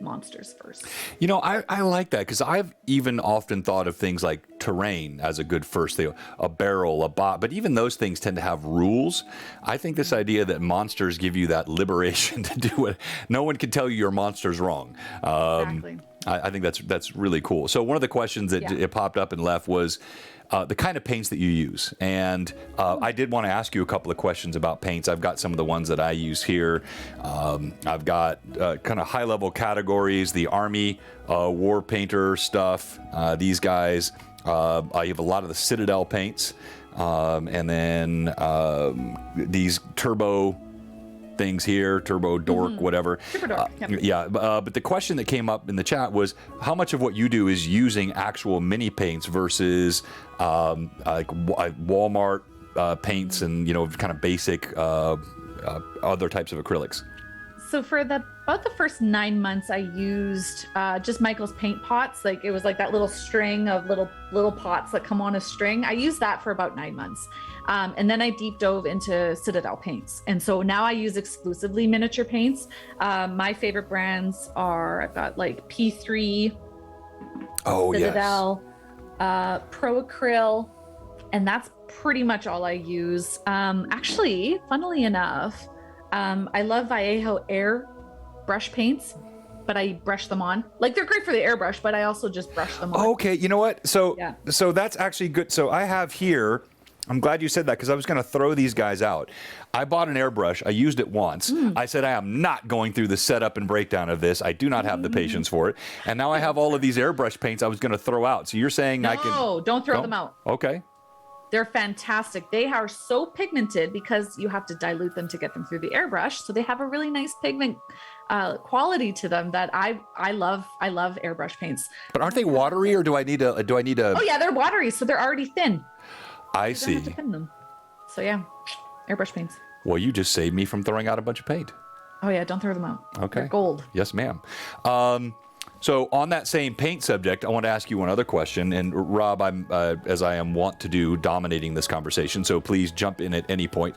monsters first. I like that, because I've even often thought of things like terrain as a good first thing, a barrel, a bot, but even those things tend to have rules. I think this idea that monsters give you that liberation to do it. No one can tell you your monster's wrong. Exactly. I think that's really cool. So one of the questions that it popped up and left was the kind of paints that you use. And I did want to ask you a couple of questions about paints. I've got some of the ones that I use here. I've got kind of high-level categories, the Army war painter stuff, these guys. I have a lot of the Citadel paints, and then these turbo things here, turbo dork, whatever. Super dork. But the question that came up in the chat was how much of what you do is using actual mini paints versus like Walmart paints and kind of basic other types of acrylics. So for about the first 9 months, I used just Michael's paint pots. Like it was like that little string of little pots that come on a string. I used that for about 9 months. And then I deep dove into Citadel paints. And so now I use exclusively miniature paints. My favorite brands are, I've got like P3, Citadel, Pro Acryl, and that's pretty much all I use. Actually, funnily enough, I love Vallejo air brush paints, but I brush them on. Like they're great for the airbrush, but I also just brush them on. Okay, you know what? So that's actually good. So I have here, I'm glad you said that, because I was going to throw these guys out. I bought an airbrush. I used it once. I said, I am not going through the setup and breakdown of this. I do not have the patience for it. And now I have all of these airbrush paints I was going to throw out. So you're saying I can... No, don't throw them out. Okay. They're fantastic. They are so pigmented because you have to dilute them to get them through the airbrush. So they have a really nice pigment quality to them that I love. I love airbrush paints. But aren't they watery, or do I need a? Oh yeah, they're watery, so they're already thin. I see. You don't have to thin them. So yeah, airbrush paints. Well, you just saved me from throwing out a bunch of paint. Oh yeah, don't throw them out. Okay. They're gold. Yes, ma'am. So on that same paint subject, I want to ask you one other question. And Rob, I'm as I am wont to do, dominating this conversation. So please jump in at any point.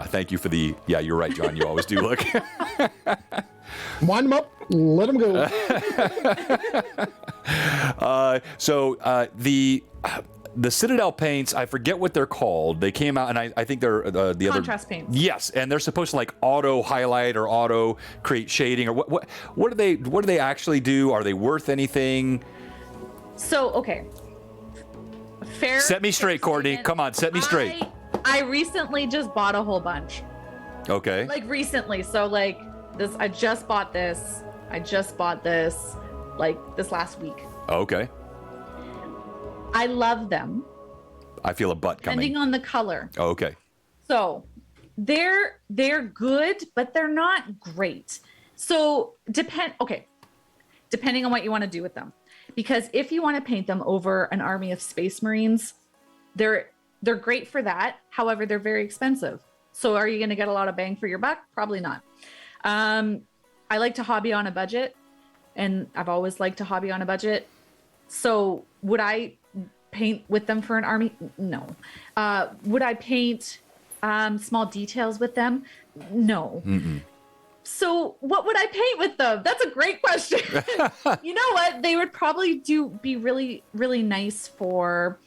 Thank you for the. Yeah, you're right, John. You always do look. Wind them up, let them go. The Citadel paints, I forget what they're called. They came out, and I think they're the other contrast paints. Yes, and they're supposed to like auto highlight or auto create shading, or what do they actually do? Are they worth anything? So okay, fair. Set me straight, Courtney. Come on, set me straight. I recently just bought a whole bunch. Okay. Like recently, so like this, I just bought this. Like this last week. Okay. I love them. I feel a butt coming. Depending on the color. Oh, okay. So they're good, but they're not great. So depending on what you want to do with them. Because if you want to paint them over an army of Space Marines, they're great for that. However, they're very expensive. So are you going to get a lot of bang for your buck? Probably not. I like to hobby on a budget, and I've always liked to hobby on a budget. So would I paint with them for an army? No. Would I paint small details with them? No. Mm-mm. So what would I paint with them? That's a great question. You know what? They would probably be really, really nice for,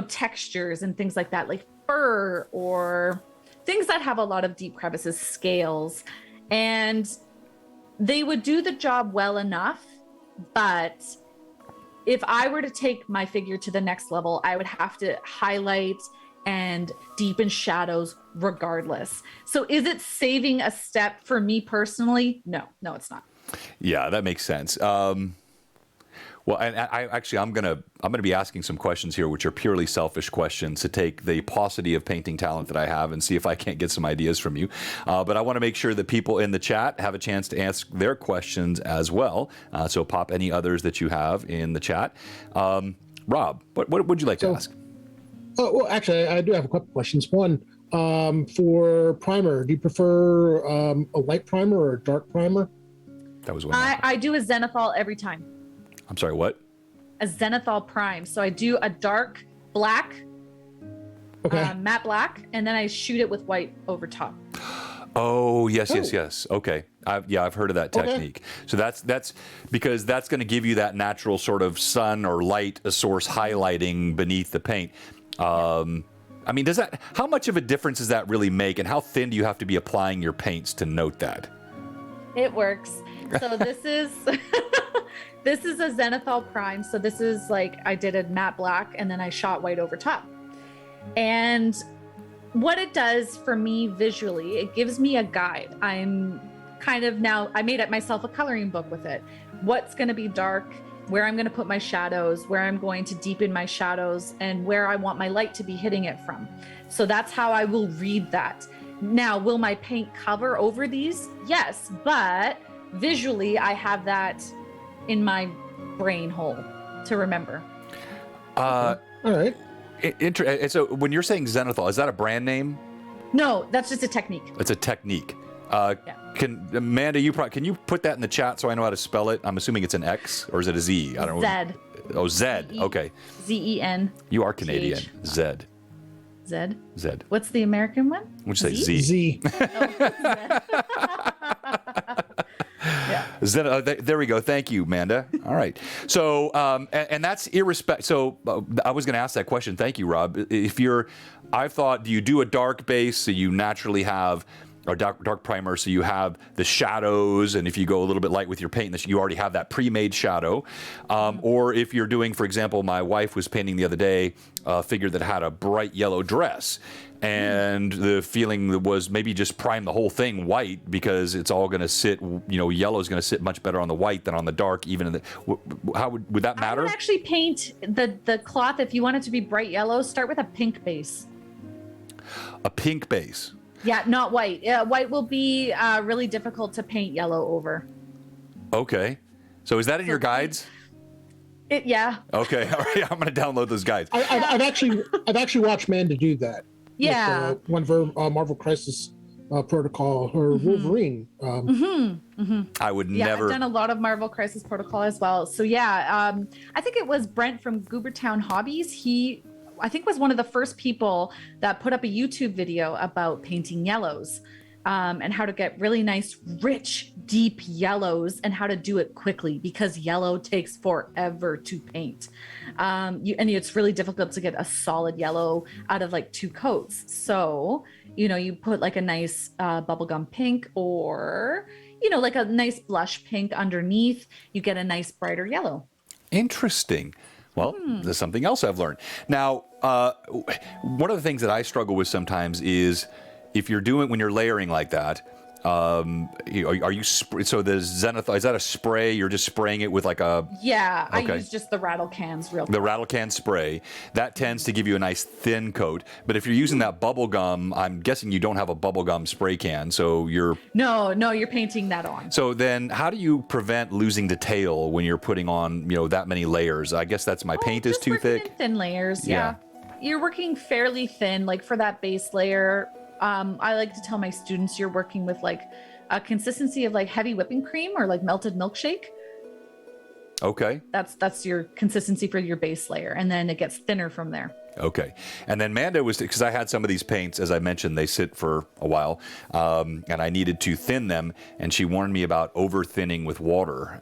textures and things like that, like fur or things that have a lot of deep crevices, scales. And they would do the job well enough, but if I were to take my figure to the next level, I would have to highlight and deepen shadows regardless. So is it saving a step for me personally? No, it's not. Yeah, that makes sense. Well, and I'm gonna be asking some questions here, which are purely selfish questions to take the paucity of painting talent that I have and see if I can't get some ideas from you. But I want to make sure that people in the chat have a chance to ask their questions as well. So pop any others that you have in the chat. Rob, what would you like to ask? Well, actually, I do have a couple questions. One, for primer, do you prefer a light primer or a dark primer? That was one. I do a zenithal every time. I'm sorry, what? A zenithal prime. So I do a dark black, matte black, and then I shoot it with white over top. Oh, yes. Okay. I've heard of that technique. So that's because that's going to give you that natural sort of sun or light source highlighting beneath the paint. I mean, how much of a difference does that really make, and how thin do you have to be applying your paints to note that? It works. So this is this is a zenithal prime. So this is like I did a matte black and then I shot white over top. And what it does for me visually, it gives me a guide. I made up myself a coloring book with it. What's going to be dark, where I'm going to put my shadows, where I'm going to deepen my shadows, and where I want my light to be hitting it from. So that's how I will read that. Now, will my paint cover over these? Yes, but visually I have that in my brain hole to remember. All right. So when you're saying zenithal, is that a brand name? No, that's just a technique. It's a technique. Yeah. Can Amanda, can you put that in the chat so I know how to spell it? I'm assuming it's an X, or is it a Z? I don't know. Zed. Oh, Zed. Okay. Z-E-N. You are Canadian. Zed. Zed. Zed. What's the American one? Would you say Z? Z. Yeah. Zed, there we go. Thank you, Amanda. All right. So, and that's irrespective. So, I was going to ask that question. Thank you, Rob. I thought, do you do a dark base so you naturally have or dark primer, so you have the shadows, and if you go a little bit light with your paint, you already have that pre-made shadow. Or if you're doing, for example, my wife was painting the other day a figure that had a bright yellow dress, and the feeling was maybe just prime the whole thing white because it's all going to sit, yellow is going to sit much better on the white than on the dark, even in the, how would that matter? I would actually paint the cloth, if you want it to be bright yellow, start with a pink base. A pink base. Yeah, not white. White will be really difficult to paint yellow over. Okay. So is that in your guides? Yeah. Okay. All right. I'm going to download those guides. I've actually watched Manda do that. Yeah. With, one of her Marvel Crisis Protocol, her Wolverine. I would yeah, never. I've done a lot of Marvel Crisis Protocol as well. So yeah, I think it was Brent from Goobertown Hobbies. He, I think, was one of the first people that put up a YouTube video about painting yellows, and how to get really nice, rich, deep yellows, and how to do it quickly, because yellow takes forever to paint. And it's really difficult to get a solid yellow out of like 2 coats. So, you put like a nice bubblegum pink, or, like a nice blush pink underneath, you get a nice brighter yellow. Interesting. Well, there's something else I've learned. Now, one of the things that I struggle with sometimes is when you're layering like that, are you, so the zenithal, is that a spray? You're just spraying it with like a... Yeah, okay. I use just the rattle cans real quick. The rattle can spray. That tends to give you a nice thin coat. But if you're using that bubble gum, I'm guessing you don't have a bubble gum spray can, so you're... No, you're painting that on. So then how do you prevent losing detail when you're putting on, that many layers? I guess that's my paint is too thick. In thin layers, yeah. You're working fairly thin, like for that base layer. I like to tell my students you're working with like a consistency of like heavy whipping cream or like melted milkshake. Okay. That's your consistency for your base layer, and then it gets thinner from there. Okay. And then Manda was, because I had some of these paints, as I mentioned, they sit for a while, and I needed to thin them, and she warned me about over thinning with water.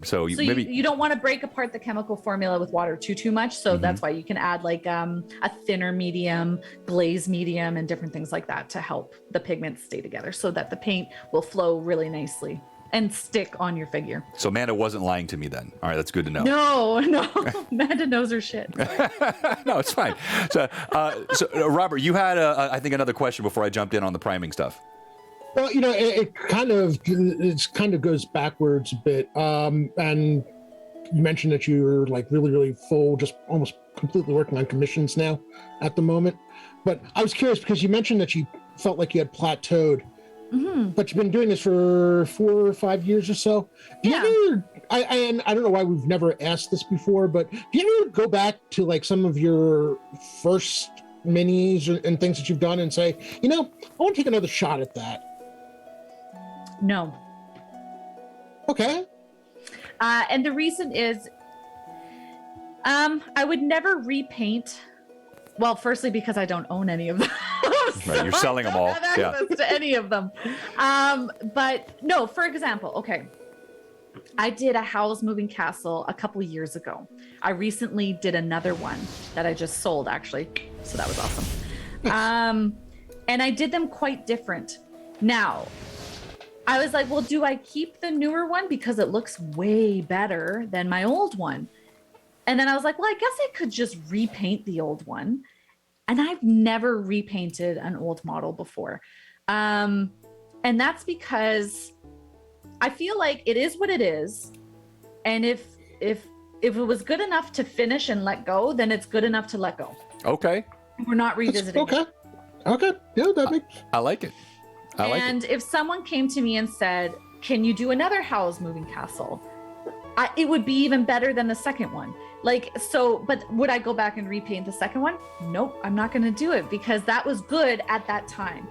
So you don't want to break apart the chemical formula with water too much. So that's why you can add like a thinner medium, glaze medium, and different things like that to help the pigments stay together so that the paint will flow really nicely and stick on your figure. So Amanda wasn't lying to me then. All right, that's good to know. No, Amanda knows her shit. No, it's fine. So Robert, you had, I think, another question before I jumped in on the priming stuff. Well, it kind of goes backwards a bit. And you mentioned that you're like really, really full, just almost completely working on commissions now at the moment. But I was curious because you mentioned that you felt like you had plateaued. But you've been doing this for 4 or 5 years or so. Do you ever, I don't know why we've never asked this before, but do you ever go back to like some of your first minis and things that you've done and say, I want to take another shot at that? No. Okay. And the reason is, I would never repaint. Well, firstly, because I don't own any of them. Right, you're selling them all. I don't have access to any of them. But no, for example, okay. I did a Howl's Moving Castle a couple years ago. I recently did another one that I just sold, actually. So that was awesome. And I did them quite different. Now, I was like, well, do I keep the newer one because it looks way better than my old one? And then I was like, well, I guess I could just repaint the old one. And I've never repainted an old model before. And that's because I feel like it is what it is. And if it was good enough to finish and let go, then it's good enough to let go. Okay. We're not revisiting. Okay. Yeah, that makes... I like it. And if someone came to me and said, can you do another Howl's Moving Castle? It would be even better than the second one. But would I go back and repaint the second one? Nope, I'm not going to do it because that was good at that time.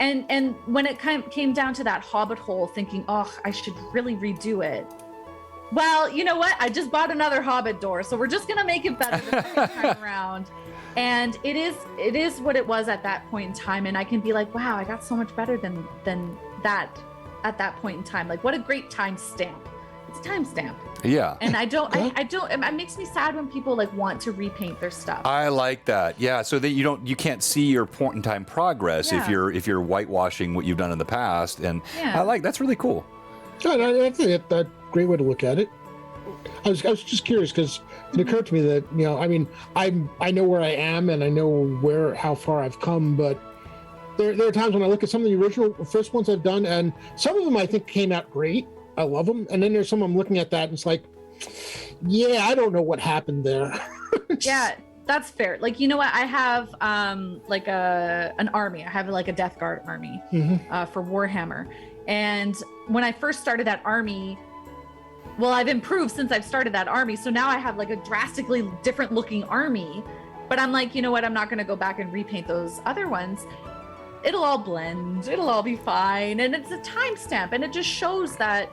And when it came down to that Hobbit hole, thinking, oh, I should really redo it. Well, you know what? I just bought another Hobbit door, so we're just going to make it better the second time around. And it is what it was at that point in time. And I can be like, wow, I got so much better than that at that point in time. Like, what a great time stamp. It's a timestamp. Yeah. And I don't, it makes me sad when people like want to repaint their stuff. I like that. Yeah. So that you can't see your point in time progress if you're whitewashing what you've done in the past. And that's really cool. Yeah, I think that's a great way to look at it. I was just curious because it occurred to me that, I know where I am and I know how far I've come, but there are times when I look at some of the original first ones I've done, and some of them I think came out great. I love them. And then there's some I'm looking at that and it's like, yeah, I don't know what happened there. Yeah, that's fair. Like, you know what? I have like an army. I have like a Death Guard army for Warhammer. And when I first started that army, well, I've improved since I've started that army. So now I have like a drastically different looking army. But I'm like, you know what? I'm not going to go back and repaint those other ones. It'll all blend. It'll all be fine. And it's a timestamp. And it just shows that,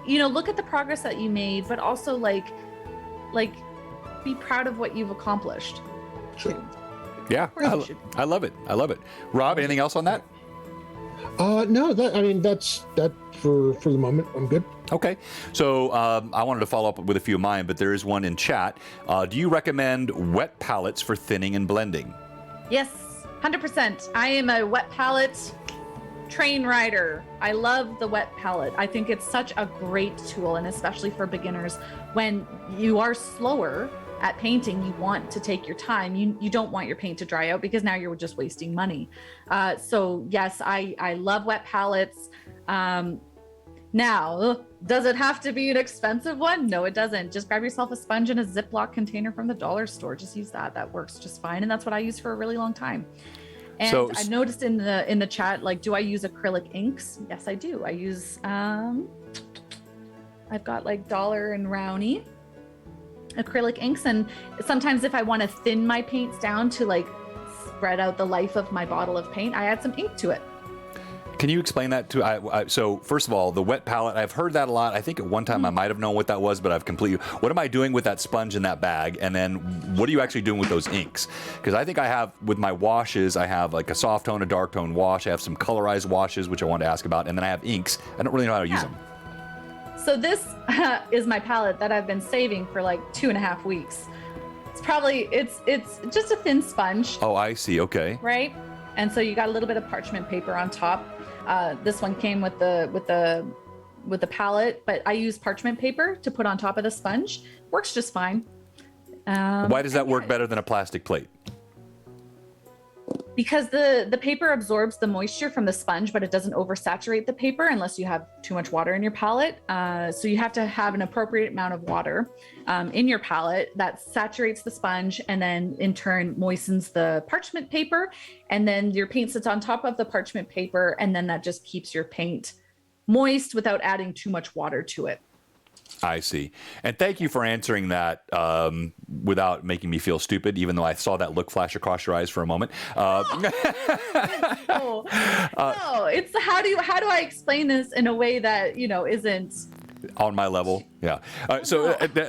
look at the progress that you made, but also like be proud of what you've accomplished. Sure. Yeah. I love it. I love it. Rob, anything else on that? No, that's that for the moment. I'm good. Okay. So I wanted to follow up with a few of mine, but there is one in chat. Do you recommend wet palettes for thinning and blending? Yes, 100%. I am a wet palette train rider. I love the wet palette. I think it's such a great tool, and especially for beginners when you are slower at painting, you want to take your time. You don't want your paint to dry out because now you're just wasting money. So yes, I love wet palettes. Now, does it have to be an expensive one? No, it doesn't. Just grab yourself a sponge and a Ziploc container from the dollar store. Just use that. That works just fine. And that's what I used for a really long time. And so, I noticed in the chat, like, do I use acrylic inks? Yes, I do. I use, I've got like Dollar and Rowney acrylic inks. And sometimes if I want to thin my paints down to like spread out the life of my bottle of paint, I add some ink to it. Can you explain that to? So first of all, the wet palette, I've heard that a lot. I think at one time I might have known what that was, but I've completely. What am I doing with that sponge in that bag? And then what are you actually doing with those inks? Because I think I have with my washes, I have like a soft tone, a dark tone wash. I have some colorized washes, which I wanted to ask about, and then I have inks. I don't really know how to use them. So this is my palette that I've been saving for like 2.5 weeks. It's just a thin sponge. Oh, I see. Okay. Right, and so you got a little bit of parchment paper on top. This one came with the palette, but I use parchment paper to put on top of the sponge. Works just fine. Why does that work better than a plastic plate? Because the paper absorbs the moisture from the sponge, but it doesn't oversaturate the paper unless you have too much water in your palette. So you have to have an appropriate amount of water in your palette that saturates the sponge and then in turn moistens the parchment paper. And then your paint sits on top of the parchment paper, and then that just keeps your paint moist without adding too much water to it. I see. And thank you for answering that without making me feel stupid, even though I saw that look flash across your eyes for a moment. No, it's how do I explain this in a way that, isn't on my level? Yeah.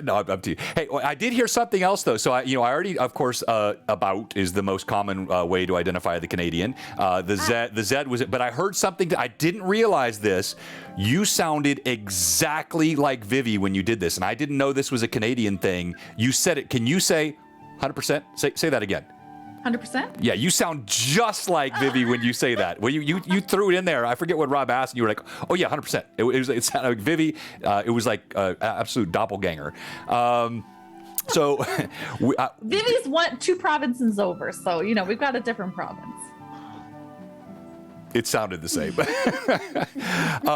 No, up to you. Hey, I did hear something else though. So I already, of course, about is the most common way to identify the Canadian. The Z was it, but I heard something that I didn't realize this. You sounded exactly like Vivi when you did this, and I didn't know this was a Canadian thing. You said it. Can you say 100%? Say that again. 100%? Yeah, you sound just like Vivi when you say that. Well, you threw it in there. I forget what Rob asked, and you were like, "Oh yeah, 100%." It sounded like Vivi. It was like absolute doppelganger. Vivi's 2 provinces over, so we've got a different province. It sounded the same.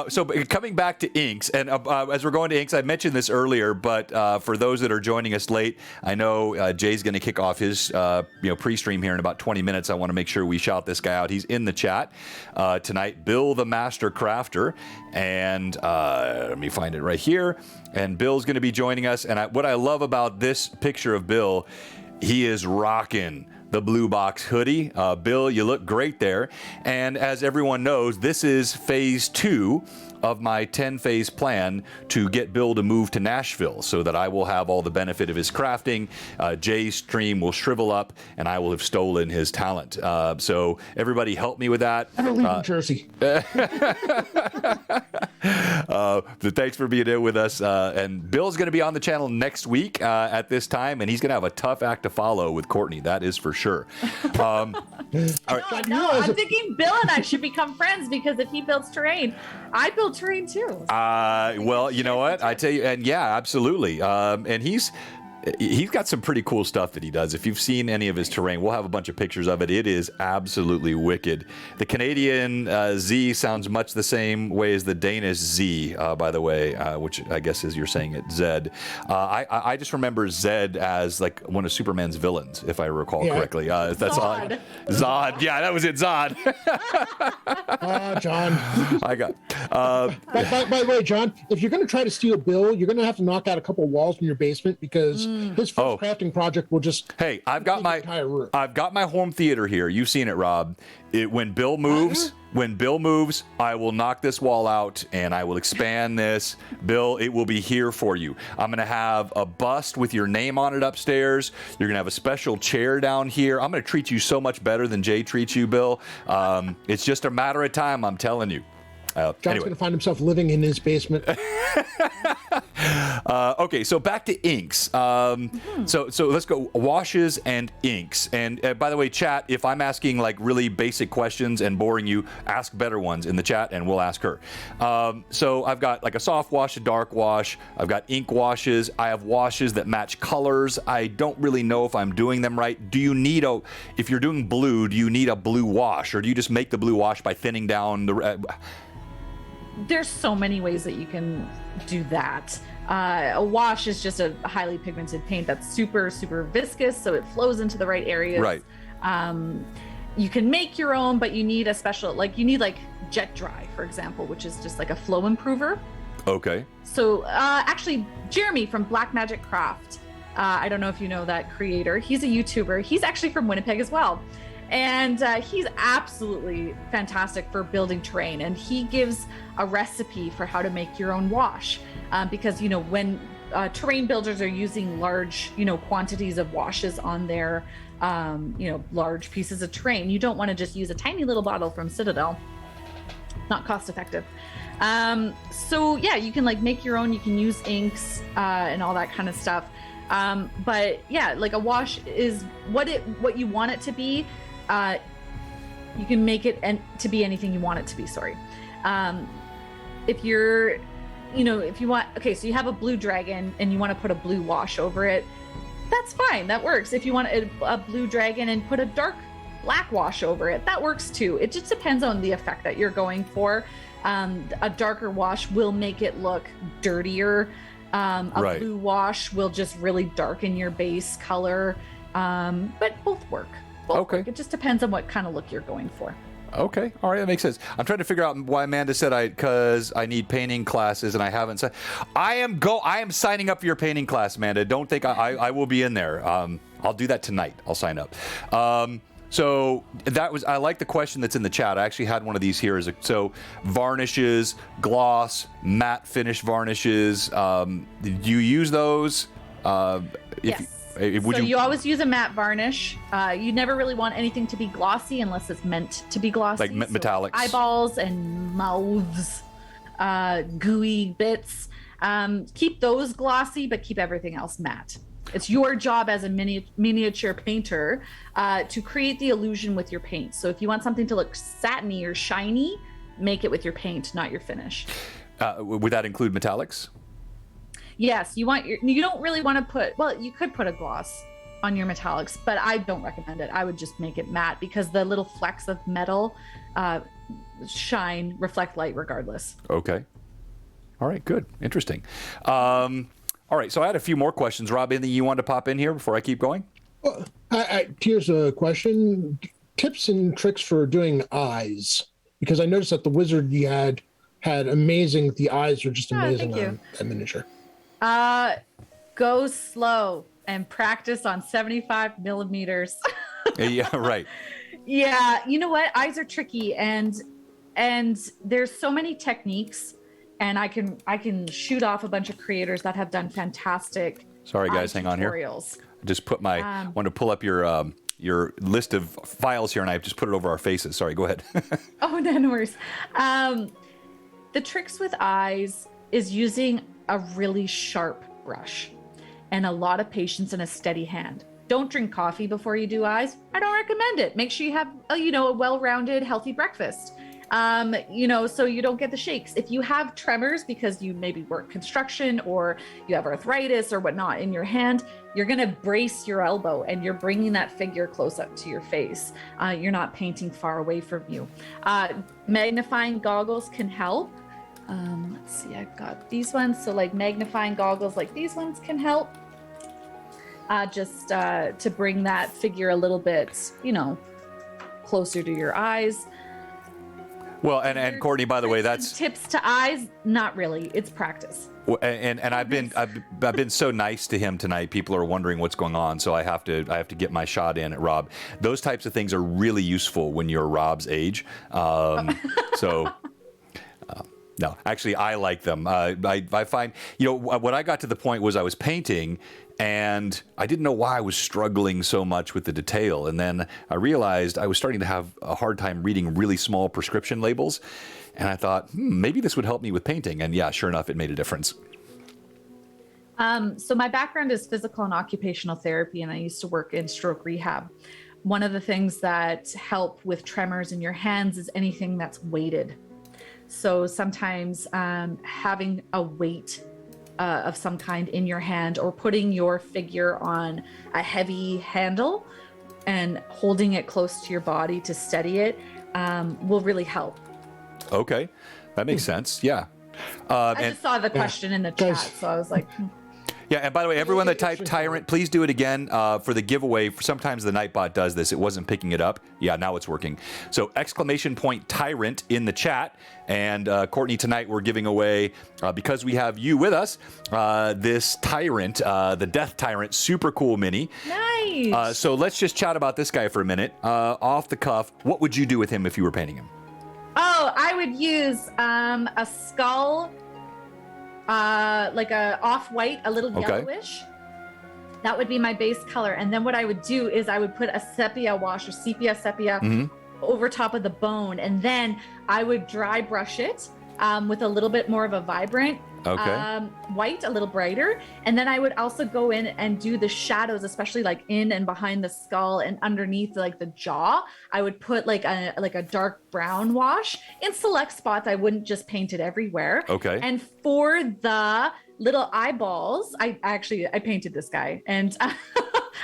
So coming back to inks, and as we're going to inks, I mentioned this earlier, but for those that are joining us late, I know Jay's going to kick off his pre-stream here in about 20 minutes. I want to make sure we shout this guy out. He's in the chat tonight, Bill the Master Crafter, and let me find it right here. And Bill's going to be joining us, and what I love about this picture of Bill, he is rocking the Blue Box hoodie. Bill, you look great there. And as everyone knows, this is phase 2 of my 10-phase plan to get Bill to move to Nashville so that I will have all the benefit of his crafting. Jay's stream will shrivel up, and I will have stolen his talent. So everybody help me with that. I don't leave New Jersey. Thanks for being in with us. And Bill's going to be on the channel next week at this time, and he's going to have a tough act to follow with Courtney. That is for sure. All right. No, I'm thinking Bill and I should become friends because if he builds terrain, I build terrain too. Well, you know what? I tell you, and yeah, absolutely. And he's got some pretty cool stuff that he does. If you've seen any of his terrain, we'll have a bunch of pictures of it. It is absolutely wicked. The Canadian Z sounds much the same way as the Danish Z, by the way, which I guess is you're saying it Zed. I just remember Zed as like one of Superman's villains, if I recall correctly. That's Zod. all. Zod. Yeah, that was it. Zod. John. I got. By the way, John, if you're going to try to steal Bill, you're going to have to knock out a couple walls in your basement because his first crafting project will just. Hey, I've got my home theater here. You've seen it, Rob. When Bill moves, I will knock this wall out and I will expand this. Bill, it will be here for you. I'm going to have a bust with your name on it upstairs. You're going to have a special chair down here. I'm going to treat you so much better than Jay treats you, Bill. It's just a matter of time, I'm telling you. John's going to find himself living in his basement. Okay, so back to inks. So let's go washes and inks. And by the way, chat, if I'm asking like really basic questions and boring you, ask better ones in the chat and we'll ask her. So I've got like a soft wash, a dark wash. I've got ink washes. I have washes that match colors. I don't really know if I'm doing them right. If you're doing blue, do you need a blue wash, or do you just make the blue wash by thinning down the... There's so many ways that you can do that. A wash is just a highly pigmented paint that's super, super viscous, so it flows into the right areas. Right. You can make your own, but you need a special, you need Jet Dry, for example, which is just like a flow improver. Okay. So actually, Jeremy from Black Magic Craft, I don't know if you know that creator. He's a YouTuber. He's actually from Winnipeg as well. And he's absolutely fantastic for building terrain. And he gives a recipe for how to make your own wash. Because, you know, when terrain builders are using large, you know, quantities of washes on their, you know, large pieces of terrain, you don't want to just use a tiny little bottle from Citadel. Not cost effective. So yeah, you can like make your own, you can use inks and all that kind of stuff. But yeah, like a wash is what you want it to be. You can make it to be anything you want it to be. Sorry. If you're, you know, if you want, okay, so you have a blue dragon and you want to put a blue wash over it, that's fine. That works. If you want a blue dragon and put a dark black wash over it, that works too. It just depends on the effect that you're going for. A darker wash will make it look dirtier. A blue wash will just really darken your base color. But both work. Both work. It just depends on what kind of look you're going for. Okay. All right. That makes sense. I'm trying to figure out why Amanda said because I need painting classes and I haven't said. I am signing up for your painting class, Amanda. Don't think I will be in there. I'll do that tonight. I'll sign up. So I like the question that's in the chat. I actually had one of these here. So varnishes, gloss, matte finish varnishes. Do you use those? Yes. You always use a matte varnish. You never really want anything to be glossy unless it's meant to be glossy. Like metallics. Eyeballs and mouths, gooey bits. Keep those glossy, but keep everything else matte. It's your job as a miniature painter to create the illusion with your paint. So if you want something to look satiny or shiny, make it with your paint, not your finish. Would that include metallics? Yes, you don't really want to put, well, you could put a gloss on your metallics, but I don't recommend it. I would just make it matte because the little flecks of metal reflect light regardless. Okay. All right, good. Interesting. All right, so I had a few more questions. Rob, anything you wanted to pop in here before I keep going? Well, here's a question. Tips and tricks for doing eyes. Because I noticed that the wizard you had amazing, the eyes were just amazing on that miniature. Go slow and practice on 75 millimeters. Yeah, right. Yeah, you know what? Eyes are tricky and there's so many techniques. And I can shoot off a bunch of creators that have done fantastic. Sorry, guys, hang on here. I just put I want to pull up your list of files here, and I just put it over our faces. Sorry, go ahead. Oh, no worries. The tricks with eyes is using a really sharp brush and a lot of patience and a steady hand. Don't drink coffee before you do eyes. I don't recommend it. Make sure you have a well-rounded, healthy breakfast. So you don't get the shakes. If you have tremors because you maybe work construction or you have arthritis or whatnot in your hand, you're going to brace your elbow and you're bringing that figure close up to your face. You're not painting far away from you. Magnifying goggles can help. Let's see, I've got these ones. So like magnifying goggles like these ones can help. Just to bring that figure a little bit, closer to your eyes. Well, and Courtney, by the way, that's tips to eyes. Not really. It's practice. And I've been so nice to him tonight. People are wondering what's going on, so I have to get my shot in at Rob. Those types of things are really useful when you're Rob's age. No, actually, I like them. I find when I got to the point was I was painting. And I didn't know why I was struggling so much with the detail. And then I realized I was starting to have a hard time reading really small prescription labels. And I thought, maybe this would help me with painting. And yeah, sure enough, it made a difference. So my background is physical and occupational therapy, and I used to work in stroke rehab. One of the things that help with tremors in your hands is anything that's weighted. So sometimes having a weight of some kind in your hand or putting your figure on a heavy handle and holding it close to your body to steady it will really help. Okay, that makes sense. Yeah. I just saw the question in the chat, so I was like, Yeah, and by the way, everyone that typed Tyrant, please do it again for the giveaway. Sometimes the Nightbot does this. It wasn't picking it up. Yeah, now it's working. So !Tyrant in the chat. And Courtney, tonight we're giving away, because we have you with us, this Tyrant, the Death Tyrant, super cool mini. Nice. So let's just chat about this guy for a minute. Off the cuff, what would you do with him if you were painting him? Oh, I would use a skull, like a off-white, a little yellowish. That would be my base color. And then what I would do is I would put a sepia wash or sepia over top of the bone. And then I would dry brush it with a little bit more of a vibrant white, a little brighter. And then I would also go in and do the shadows, especially like in and behind the skull and underneath like the jaw. I would put like a dark brown wash in select spots. I wouldn't just paint it everywhere. Okay. And for the little eyeballs, I painted this guy, and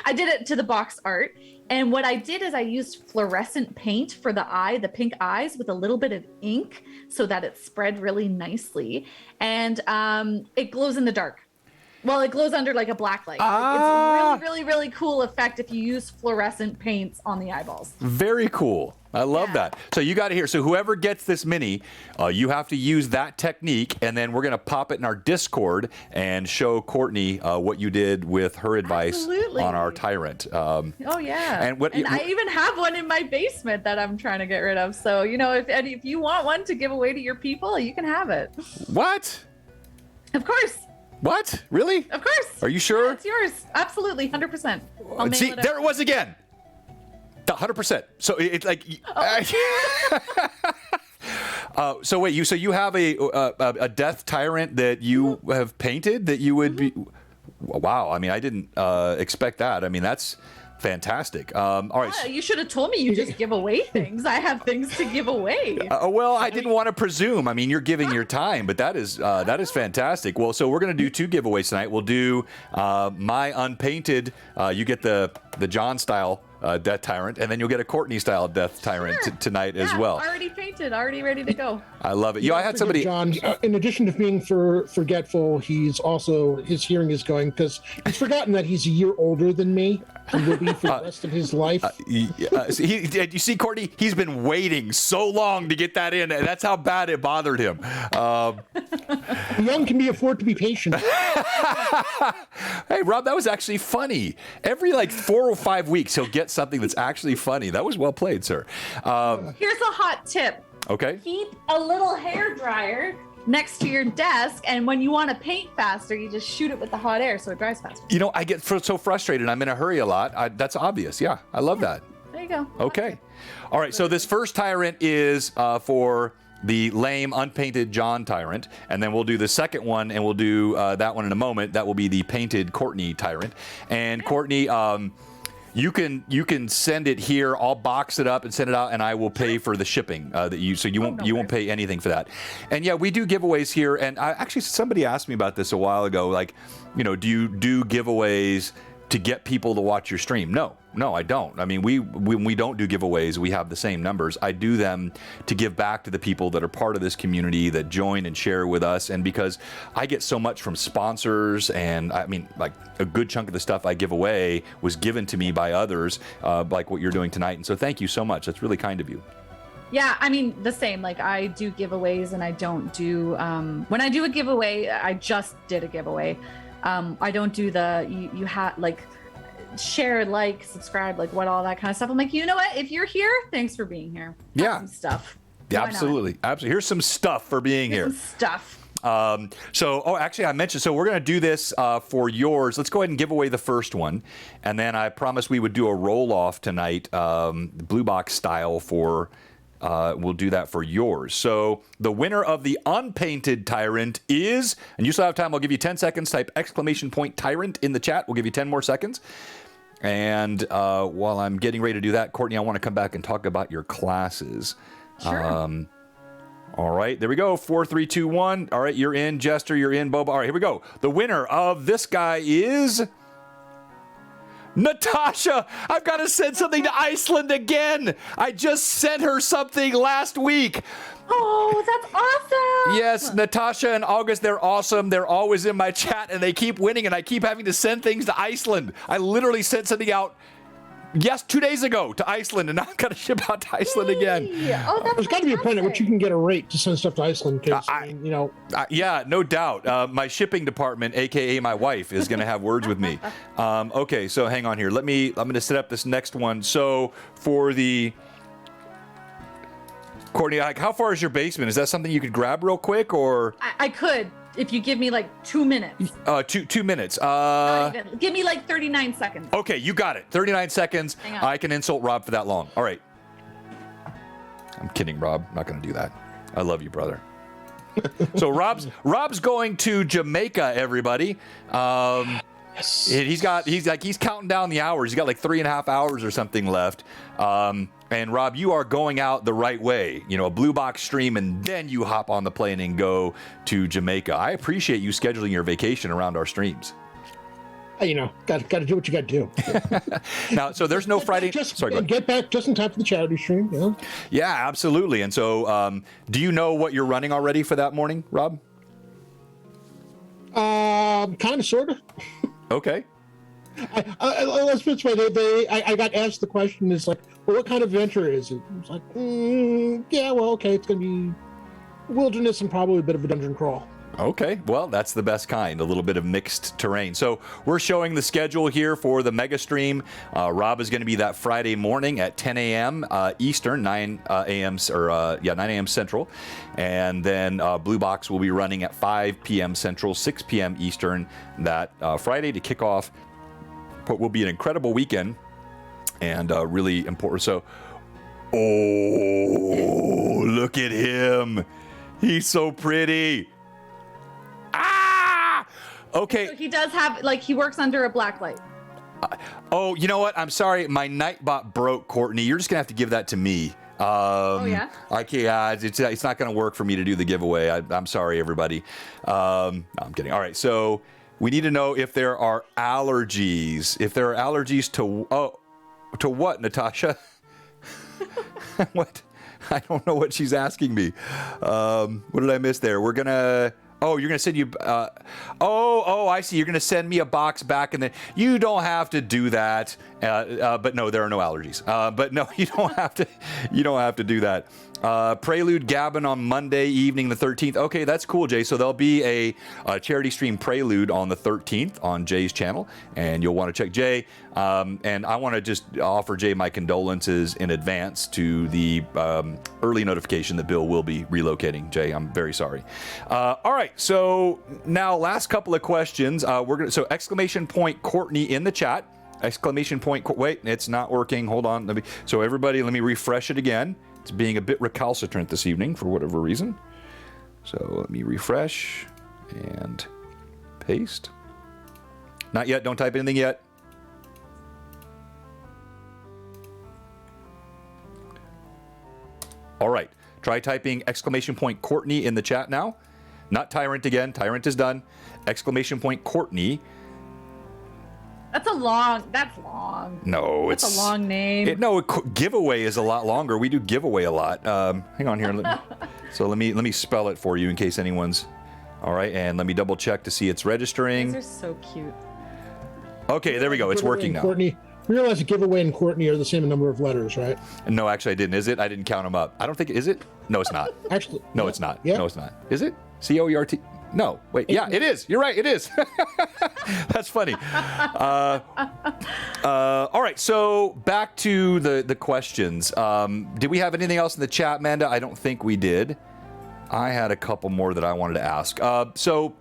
I did it to the box art. And what I did is I used fluorescent paint for the eye, the pink eyes, with a little bit of ink so that it spread really nicely. And it glows in the dark. Well, it glows under like a black light. It's a really, really, really cool effect if you use fluorescent paints on the eyeballs. Very cool. I love that. So you got to hear. So whoever gets this mini, you have to use that technique, and then we're going to pop it in our Discord and show Courtney what you did with her advice on our Tyrant. Oh yeah. And I even have one in my basement that I'm trying to get rid of. So if you want one to give away to your people, you can have it. What? Of course. What? Really? Of course. Are you sure? Yeah, it's yours. Absolutely, 100%. See, there it was again. 100%. So it's like. So wait, you have a Death Tyrant that you have painted that you would be. Wow. I mean, I didn't expect that. I mean, that's fantastic. All right. You should have told me you just give away things. I have things to give away. Well, I didn't want to presume. I mean, you're giving your time, but that is fantastic. Well, so we're going to do 2 giveaways tonight. We'll do my unpainted. You get the John style Death Tyrant, and then you'll get a Courtney style Death Tyrant tonight as well. Already painted, already ready to go. I love it. I had somebody. John, in addition to being forgetful, he's also, his hearing is going, because he's forgotten that he's a year older than me and will be for the rest of his life. So you see, Courtney, he's been waiting so long to get that in, and that's how bad it bothered him. The young can afford to be patient. Hey, Rob, that was actually funny. Every 4 or 5 weeks, he'll get something that's actually funny. That was well played, sir. Here's a hot tip. Okay. Keep a little hair dryer next to your desk, and when you want to paint faster, you just shoot it with the hot air so it dries faster. I get so frustrated. I'm in a hurry a lot. That's obvious. Yeah, I love that. There you go. Okay. All right. So this first Tyrant is for the lame unpainted John Tyrant, and then we'll do the second one, and we'll do that one in a moment. That will be the painted Courtney Tyrant. And Courtney, you can send it here. I'll box it up and send it out, and I will pay for the shipping you won't pay anything for that. And yeah, we do giveaways here. And actually somebody asked me about this a while ago. Do you do giveaways to get people to watch your stream? No, I don't. I mean, when we don't do giveaways, we have the same numbers. I do them to give back to the people that are part of this community that join and share with us. And because I get so much from sponsors, and I mean, a good chunk of the stuff I give away was given to me by others, like what you're doing tonight. And so thank you so much. That's really kind of you. Yeah, I mean, the same. I do giveaways, and I don't do, when I do a giveaway, I just did a giveaway. I don't do you have share, subscribe, what, all that kind of stuff. I'm like, you know what? If you're here, thanks for being here. Yeah. Some stuff. Yeah, absolutely. Here's some stuff for being here. Some stuff. Actually, I mentioned, so we're going to do this for yours. Let's go ahead and give away the first one. And then I promised we would do a roll-off tonight, Blue Box style for... we'll do that for yours. So the winner of the unpainted Tyrant is, and you still have time, I'll give you 10 seconds. Type !Tyrant in the chat. We'll give you 10 more seconds. And while I'm getting ready to do that, Courtney, I want to come back and talk about your classes. Sure. All right, there we go. 4, 3, 2, 1. All right, you're in, Jester. You're in, Boba. All right, here we go. The winner of this guy is Natasha, I've got to send something to Iceland again. I just sent her something last week. Oh, that's awesome. Yes, Natasha and August, they're awesome. They're always in my chat, and they keep winning, and I keep having to send things to Iceland. I literally sent something out, 2 days ago to Iceland, and now I've got to ship out to Iceland again. Oh, that's There's got to be a point at which you can get a rate to send stuff to Iceland, because, yeah, no doubt. My shipping department, a.k.a. my wife, is going to have words with me. Okay, so hang on here. I'm going to set up this next one. So for the... Courtney, how far is your basement? Is that something you could grab real quick, or? I could, if you give me like 2 minutes. 2 minutes. Not even. Give me like 39 seconds. Okay, you got it. 39 seconds. Hang on. I can insult Rob for that long. All right. I'm kidding, Rob. I'm not going to do that. I love you, brother. So Rob's going to Jamaica, everybody. Yes. He's counting down the hours. He's got like 3.5 hours or something left. And Rob, you are going out the right way. A Blue Box stream, and then you hop on the plane and go to Jamaica. I appreciate you scheduling your vacation around our streams. Got to do what you got to do. Now, so there's no Friday. Get back just in time for the charity stream. Yeah, absolutely. And so, do you know what you're running already for that morning, Rob? Kind of, sort of. Okay. Let's put it this way. I got asked the question, is like, well, what kind of adventure is it? It's like, yeah, well, okay, it's going to be wilderness and probably a bit of a dungeon crawl. Okay, well, that's the best kind, a little bit of mixed terrain. So we're showing the schedule here for the mega stream. Rob is going to be that Friday morning at 10 a.m. Eastern, 9 a.m. 9 a.m. Central. And then Blue Box will be running at 5 p.m. Central, 6 p.m. Eastern that Friday to kick off what will be an incredible weekend and really important. So, oh, look at him. He's so pretty. Okay. So he does have, he works under a black light. Oh, you know what? I'm sorry. My Nightbot broke, Courtney. You're just going to have to give that to me. Oh, yeah? I can't, it's not going to work for me to do the giveaway. I'm sorry, everybody. No, I'm kidding. All right. So we need to know if there are allergies. If there are allergies to what, Natasha? What? I don't know what she's asking me. What did I miss there? We're going to... Oh, you're going to send you... I see. You're going to send me a box back, and then... You don't have to do that. But no, there are no allergies. But no, you don't have to... You don't have to do that. Prelude Gavin on Monday evening, the 13th. Okay, that's cool, Jay. So there'll be a charity stream Prelude on the 13th on Jay's channel, and you'll want to check Jay. And I want to just offer Jay my condolences in advance to the early notification that Bill will be relocating. Jay, I'm very sorry. All right, so now last couple of questions. So exclamation point Courtney in the chat. Exclamation point. Wait, it's not working. Hold on. So everybody, let me refresh it again. It's being a bit recalcitrant this evening for whatever reason. So let me refresh and paste. Not yet. Don't type anything yet. All right. Try typing exclamation point Courtney in the chat now. Not Tyrant again. Tyrant is done. Exclamation point Courtney. That's long. No, it's a long name. Giveaway is a lot longer. We do giveaway a lot. Hang on here. Let me spell it for you in case anyone's. All right, and let me double check to see it's registering. These are so cute. Okay, there we go. It's working now. Courtney, realize that giveaway and Courtney are the same number of letters, right? No, actually, I didn't. Is it? I didn't count them up. I don't think. Is it? No, it's not. Actually, no, it's not. Yeah. No, it's not. Is it? COERT. No, wait. Yeah, it is. You're right. It is. That's funny. All right. So back to the questions. Did we have anything else in the chat, Amanda? I don't think we did. I had a couple more that I wanted to ask. So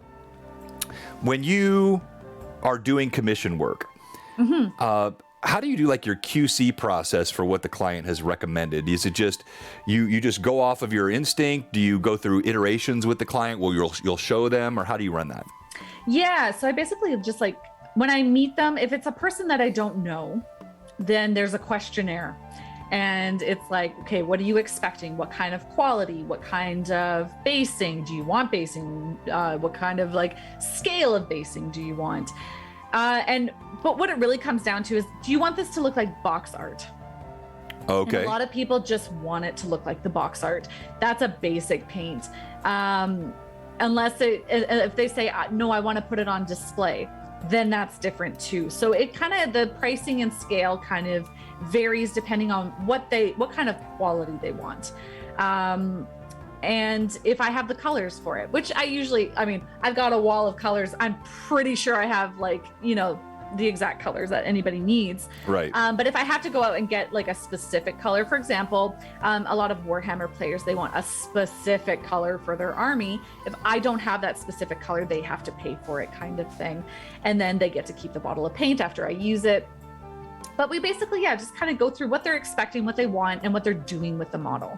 when you are doing commission work, how do you do like your QC process for what the client has recommended? Is it just you just go off of your instinct? Do you go through iterations with the client? Well, you'll show them, or how do you run that? Yeah, so I basically just when I meet them, if it's a person that I don't know, then there's a questionnaire. And it's like, okay, what are you expecting? What kind of quality? What kind of basing? Do you want basing? What kind of scale of basing do you want? But what it really comes down to is, do you want this to look like box art? Okay. And a lot of people just want it to look like the box art. That's a basic paint. Unless if they say, no, I want to put it on display, then that's different too. So it kind of, the pricing and scale kind of varies depending on what kind of quality they want. And if I have the colors for it, which I've got a wall of colors. I'm pretty sure I have the exact colors that anybody needs. Right. But if I have to go out and get like a specific color, for example, a lot of Warhammer players, they want a specific color for their army. If I don't have that specific color, they have to pay for it, kind of thing. And then they get to keep the bottle of paint after I use it. But we basically, just kind of go through what they're expecting, what they want, and what they're doing with the model.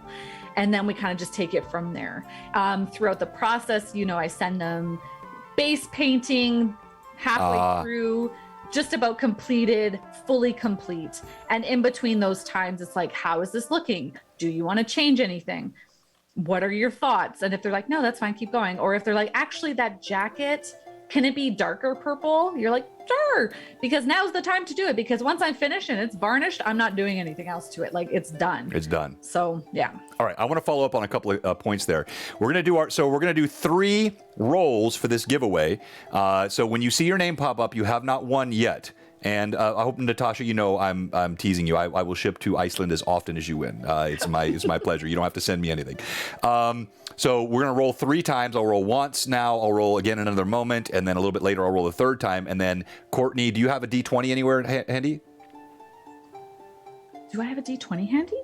And then we kind of just take it from there. Throughout the process, I send them base painting halfway through, just about completed, fully complete. And in between those times, it's like, how is this looking? Do you want to change anything? What are your thoughts? And if they're like, no, that's fine, keep going. Or if they're like, actually, that jacket, can it be darker purple? You're like, sure, because now's the time to do it. Because once I'm finished and it's varnished, I'm not doing anything else to it. Like, it's done. It's done. So, yeah. All right. I want to follow up on a couple of points there. We're going to do 3 rolls for this giveaway. So when you see your name pop up, you have not won yet. And I hope, Natasha, I'm teasing you. I will ship to Iceland as often as you win. It's my pleasure. You don't have to send me anything. So we're going to roll 3 times. I'll roll once now. I'll roll again in another moment. And then a little bit later, I'll roll a 3rd time. And then, Courtney, do you have a D20 anywhere handy? Do I have a D20 handy?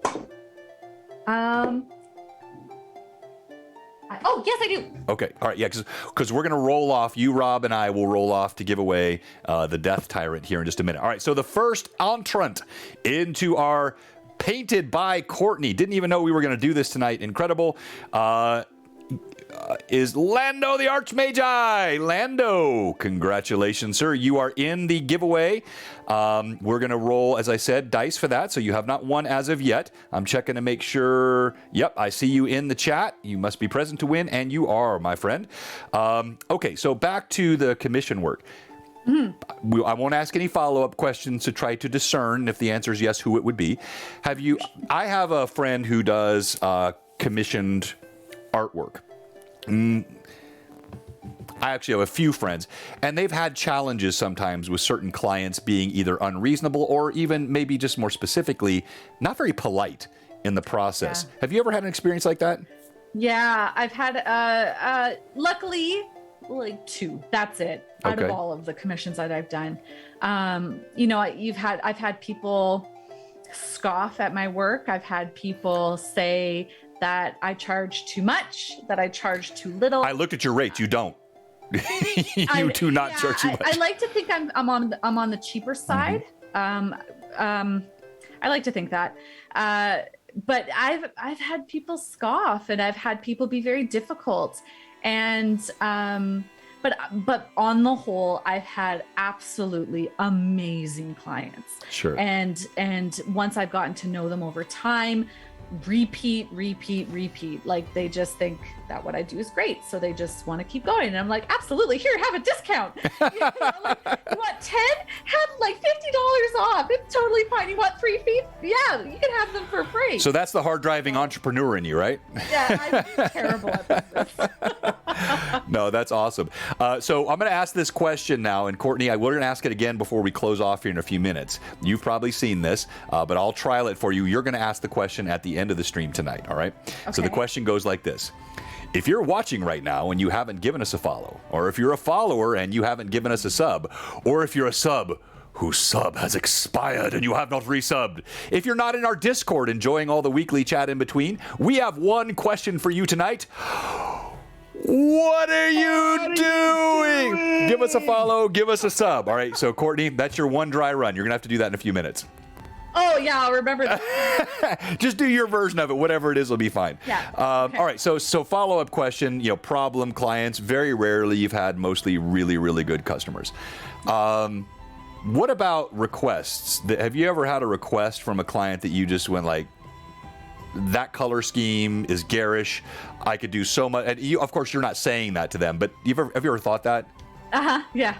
Yes, I do. Okay. All right. Yeah, because we're going to roll off. You, Rob, and I will roll off to give away the Death Tyrant here in just a minute. All right. So the first entrant into our Painted by Courtney. Didn't even know we were going to do this tonight. Incredible. Is Lando the Archmagi. Lando, congratulations, sir. You are in the giveaway. We're going to roll, as I said, dice for that, so you have not won as of yet. I'm checking to make sure. Yep, I see you in the chat. You must be present to win, and you are, my friend. Okay, so back to the commission work. I won't ask any follow-up questions to try to discern if the answer is yes, who it would be. I have a friend who does commissioned artwork. I actually have a few friends, and they've had challenges sometimes with certain clients being either unreasonable or even maybe just more specifically, not very polite in the process. Yeah. Have you ever had an experience like that? Yeah, I've had, luckily, like 2. That's it. Out of all of the commissions that I've done. I've had people scoff at my work. I've had people say that I charge too much, that I charge too little. I looked at your rates. You don't. You do not charge too much. I like to think I'm on the cheaper side. Mm-hmm. I like to think that. But I've had people scoff, and I've had people be very difficult, and but on the whole, I've had absolutely amazing clients. Sure. And once I've gotten to know them over time, repeat. Like, they just think that what I do is great, so they just want to keep going. And I'm like, absolutely, here, have a discount. Like, you want 10? Have like $50 off. It's totally fine. You want 3 feet? Yeah, you can have them for free. So that's the hard driving entrepreneur in you, right? Yeah, I'm terrible at this. No, that's awesome. So I'm going to ask this question now, and Courtney, we're going to ask it again before we close off here in a few minutes. You've probably seen this, but I'll trial it for you. You're going to ask the question at the end of the stream tonight, all right? Okay. So the question goes like this. If you're watching right now and you haven't given us a follow, or if you're a follower and you haven't given us a sub, or if you're a sub whose sub has expired and you have not resubbed, if you're not in our Discord enjoying all the weekly chat in between, we have one question for you tonight. What are you doing? Give us a follow, give us a sub. All right, so Courtney, that's your one dry run. You're going to have to do that in a few minutes. Oh, yeah, I'll remember that. Just do your version of it. Whatever it is will be fine. Yeah. Okay. All right, so follow-up question, problem clients. Very rarely you've had mostly really, really good customers. What about requests? Have you ever had a request from a client that you just went like, that color scheme is garish, I could do so much? And of course, you're not saying that to them, but have you ever thought that? Yeah.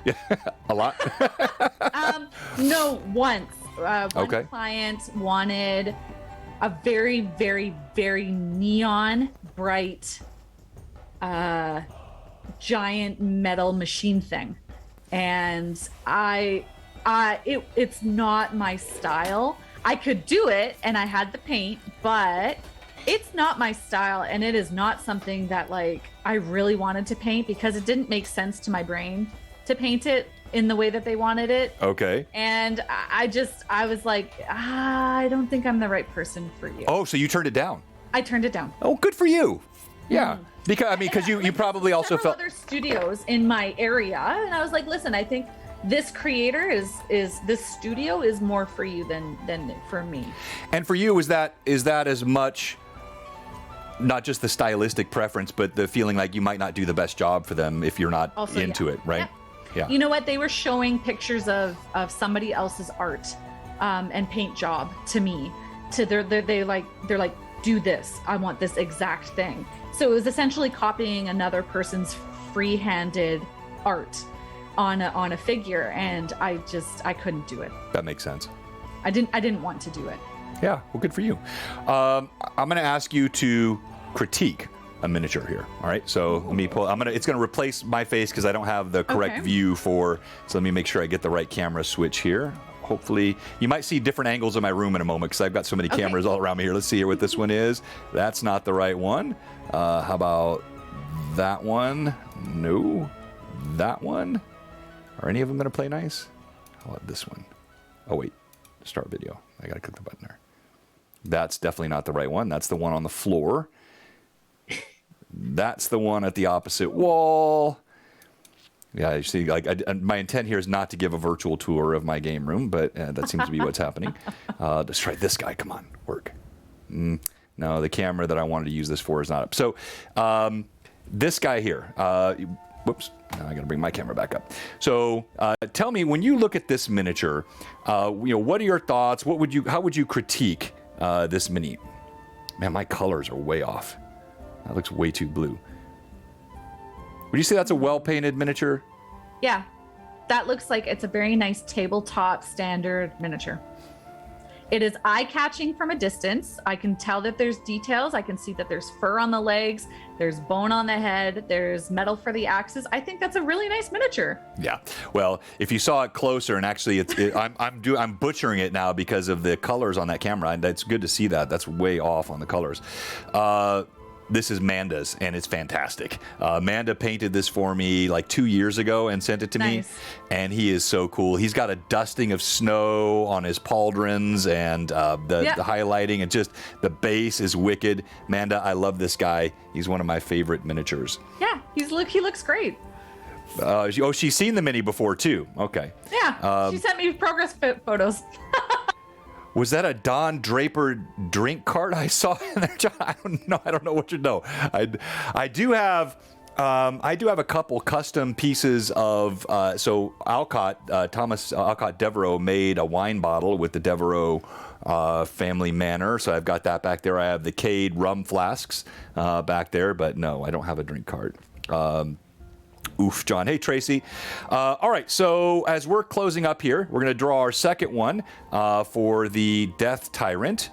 A lot? No, once. One Okay. client wanted a very, very, very neon bright, giant metal machine thing, and it's not my style. I could do it, and I had the paint, but it's not my style, and it is not something that like I really wanted to paint because it didn't make sense to my brain to paint it in the way that they wanted it. Okay. And I was like, I don't think I'm the right person for you. Oh, so you turned it down? I turned it down. Oh, good for you. Yeah. Because you probably also felt other studios in my area, and I was like, listen, I think this creator is this studio is more for you than for me. And for you, is that as much not just the stylistic preference, but the feeling like you might not do the best job for them if you're not also, into it, right? Yeah. You know what? They were showing pictures of somebody else's art and paint job to me. They're like, do this. I want this exact thing. So it was essentially copying another person's free-handed art on a figure, and I couldn't do it. That makes sense. I didn't want to do it. Yeah, well, good for you. I'm going to ask you to critique a miniature here. All right, so let me pull. It's going to replace my face because I don't have the correct view for. So let me make sure I get the right camera switch here. Hopefully, you might see different angles of my room in a moment because I've got so many cameras all around me here. Let's see here what this one is. That's not the right one. How about that one? No, that one. Are any of them going to play nice? How about this one? Oh wait, start video. I got to click the button there. That's definitely not the right one. That's the one on the floor. That's the one at the opposite wall. Yeah, you see, my intent here is not to give a virtual tour of my game room, but that seems to be what's happening. Let's try this guy. Come on, work. No, the camera that I wanted to use this for is not up. So this guy here. Whoops. Now I got to bring my camera back up. So tell me, when you look at this miniature, what are your thoughts? How would you critique this mini? Man, my colors are way off. That looks way too blue. Would you say that's a well-painted miniature? Yeah, that looks like it's a very nice tabletop standard miniature. It is eye-catching from a distance. I can tell that there's details. I can see that there's fur on the legs, there's bone on the head, there's metal for the axes. I think that's a really nice miniature. Yeah. Well, if you saw it closer, and actually, I'm butchering it now because of the colors on that camera, and it's good to see that. That's way off on the colors. This is Manda's, and it's fantastic. Manda painted this for me like 2 years ago and sent it to me, and he is so cool. He's got a dusting of snow on his pauldrons, and the highlighting, and just the base is wicked. Manda, I love this guy. He's one of my favorite miniatures. Yeah, he looks great. She's seen the mini before too. Okay. Yeah, she sent me progress photos. Was that a Don Draper drink cart I saw in there, John? I don't know what you know. I do have a couple custom pieces of so Alcott, Thomas Alcott Devereaux made a wine bottle with the Devereaux family manor. So I've got that back there. I have the Cade rum flasks back there, but no, I don't have a drink cart. Oof, John. Hey, Tracy. All right, so as we're closing up here, we're going to draw our second one for the Death Tyrant.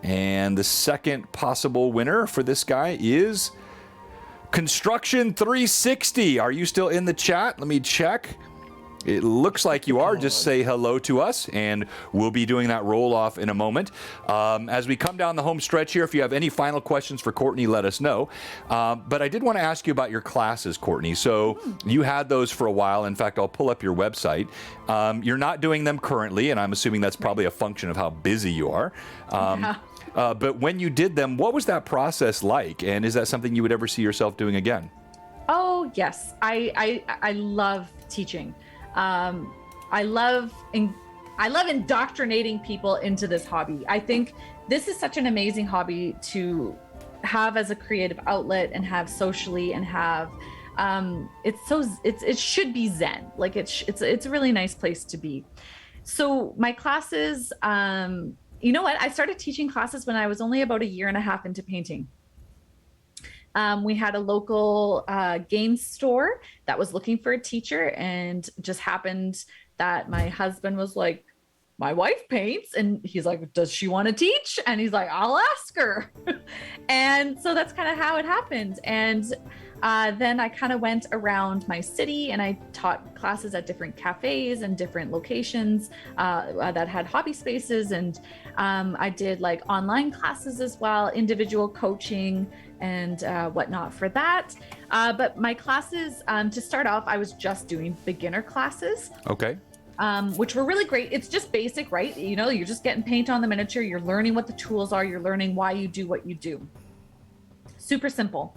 And the second possible winner for this guy is Construction 360. Are you still in the chat? Let me check. It looks like you are. Just say hello to us, and we'll be doing that roll-off in a moment. As we come down the home stretch here, if you have any final questions for Courtney, let us know. But I did want to ask you about your classes, Courtney. So you had those for a while. In fact, I'll pull up your website. You're not doing them currently, and I'm assuming that's probably a function of how busy you are. But when you did them, what was that process like? And is that something you would ever see yourself doing again? Oh, yes. I love teaching. I love indoctrinating people into this hobby. I think this is such an amazing hobby to have as a creative outlet and have socially and have. It should be zen. Like it's a really nice place to be. So my classes, you know what? I started teaching classes when I was only about 1.5 years into painting. We had a local game store that was looking for a teacher, and just happened that my husband was like, my wife paints, and he's like, does she want to teach? And he's like, I'll ask her. And so that's kind of how it happened. And then I kind of went around my city and I taught classes at different cafes and different locations that had hobby spaces. And I did like online classes as well, individual coaching and whatnot for that. But my classes, to start off, I was just doing beginner classes. Okay. Which were really great. It's just basic, right? You know, you're just getting paint on the miniature. You're learning what the tools are. You're learning why you do what you do. Super simple.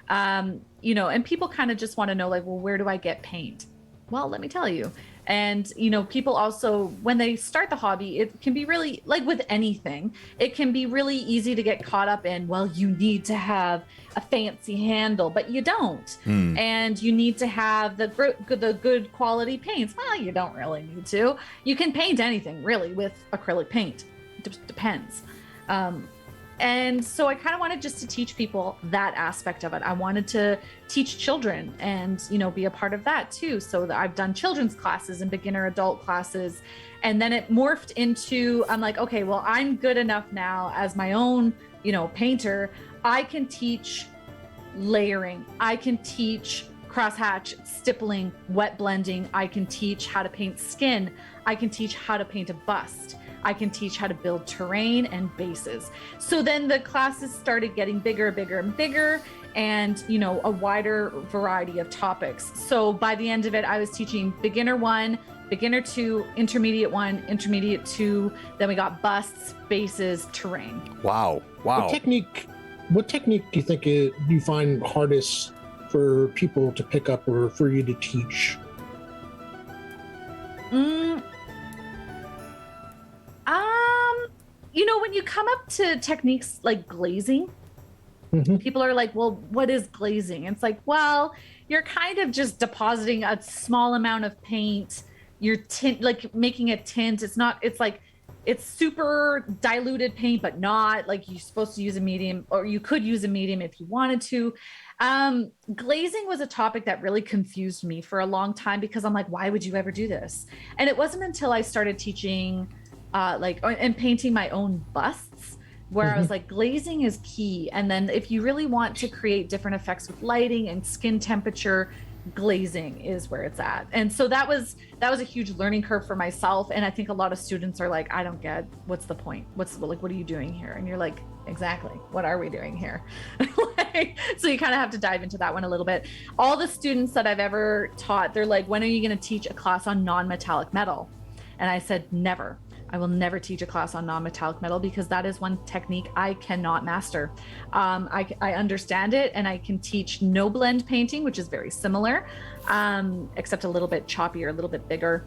You know, and people kind of just want to know, like, well, where do I get paint? Well, let me tell you. And, you know, people also, when they start the hobby, it can be really, like with anything, it can be really easy to get caught up in, well, you need to have a fancy handle, but you don't. And you need to have the good quality paints. Well, you don't really need to. You can paint anything really with acrylic paint. Depends. And so I kind of wanted just to teach people that aspect of it. I wanted to teach children and, you know, be a part of that too. So that I've done children's classes and beginner adult classes. And then it morphed into, I'm like, okay, well, I'm good enough now as my own, you know, painter. I can teach layering. I can teach crosshatch, stippling, wet blending. I can teach how to paint skin. I can teach how to paint a bust. I can teach how to build terrain and bases. So then the classes started getting bigger, bigger, and bigger, and, you know, a wider variety of topics. So by the end of it, I was teaching beginner 1, beginner 2, intermediate 1, intermediate 2. Then we got busts, bases, terrain. Wow. What technique do you think you find hardest for people to pick up or for you to teach? You know, when you come up to techniques like glazing, people are like, well, what is glazing? It's like, well, you're kind of just depositing a small amount of paint. You're like making a tint. It's not, it's like, it's super diluted paint, but not like you're supposed to use a medium, or you could use a medium if you wanted to. Glazing was a topic that really confused me for a long time because I'm like, why would you ever do this? And it wasn't until I started teaching and painting my own busts where I was like, glazing is key. And then if you really want to create different effects with lighting and skin temperature, glazing is where it's at. And so that was a huge learning curve for myself. And I think a lot of students are like, I don't get, what's the point? What are you doing here? And you're like, exactly, what are we doing here? So you kind of have to dive into that one a little bit. All the students that I've ever taught, they're like, when are you going to teach a class on non-metallic metal? And I said, never. I will never teach a class on non-metallic metal because that is one technique I cannot master. I understand it, and I can teach no blend painting, which is very similar, except a little bit choppier, a little bit bigger.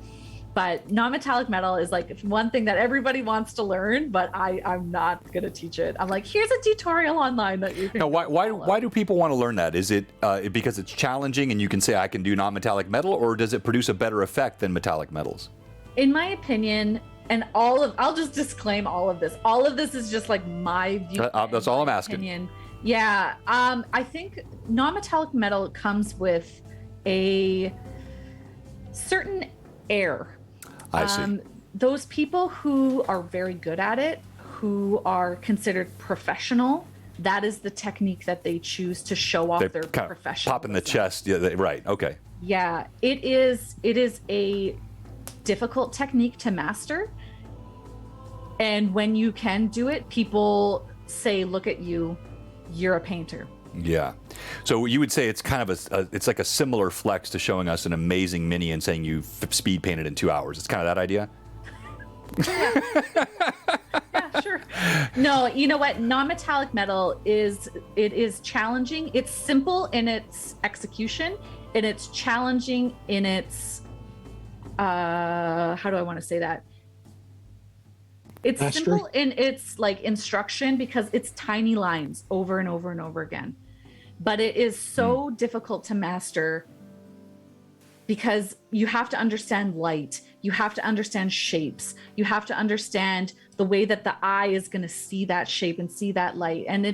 But non-metallic metal is like one thing that everybody wants to learn, but I'm not going to teach it. I'm like, here's a tutorial online that you can. Now, why do people want to learn that? Is it because it's challenging and you can say I can do non-metallic metal, or does it produce a better effect than metallic metals? In my opinion, and I'll just disclaim all of this. All of this is just like my view. That's all I'm asking. Opinion. Yeah. I think non-metallic metal comes with a certain air. I see. Those people who are very good at it, who are considered professional, that is the technique that they choose to show off their professional. Pop in the chest. Yeah, right. Okay. Yeah. It is a difficult technique to master, and when you can do it, people say, look at you, you're a painter. Yeah. So you would say it's kind of it's like a similar flex to showing us an amazing mini and saying you speed painted in 2 hours. It's kind of that idea. Yeah, sure. No, you know what? Non-metallic metal is challenging. It's simple in its execution, and it's challenging in its how do I want to say that? It's simple in its like instruction because it's tiny lines over and over and over again. But it is so difficult to master because you have to understand light, you have to understand shapes, you have to understand the way that the eye is going to see that shape and see that light. And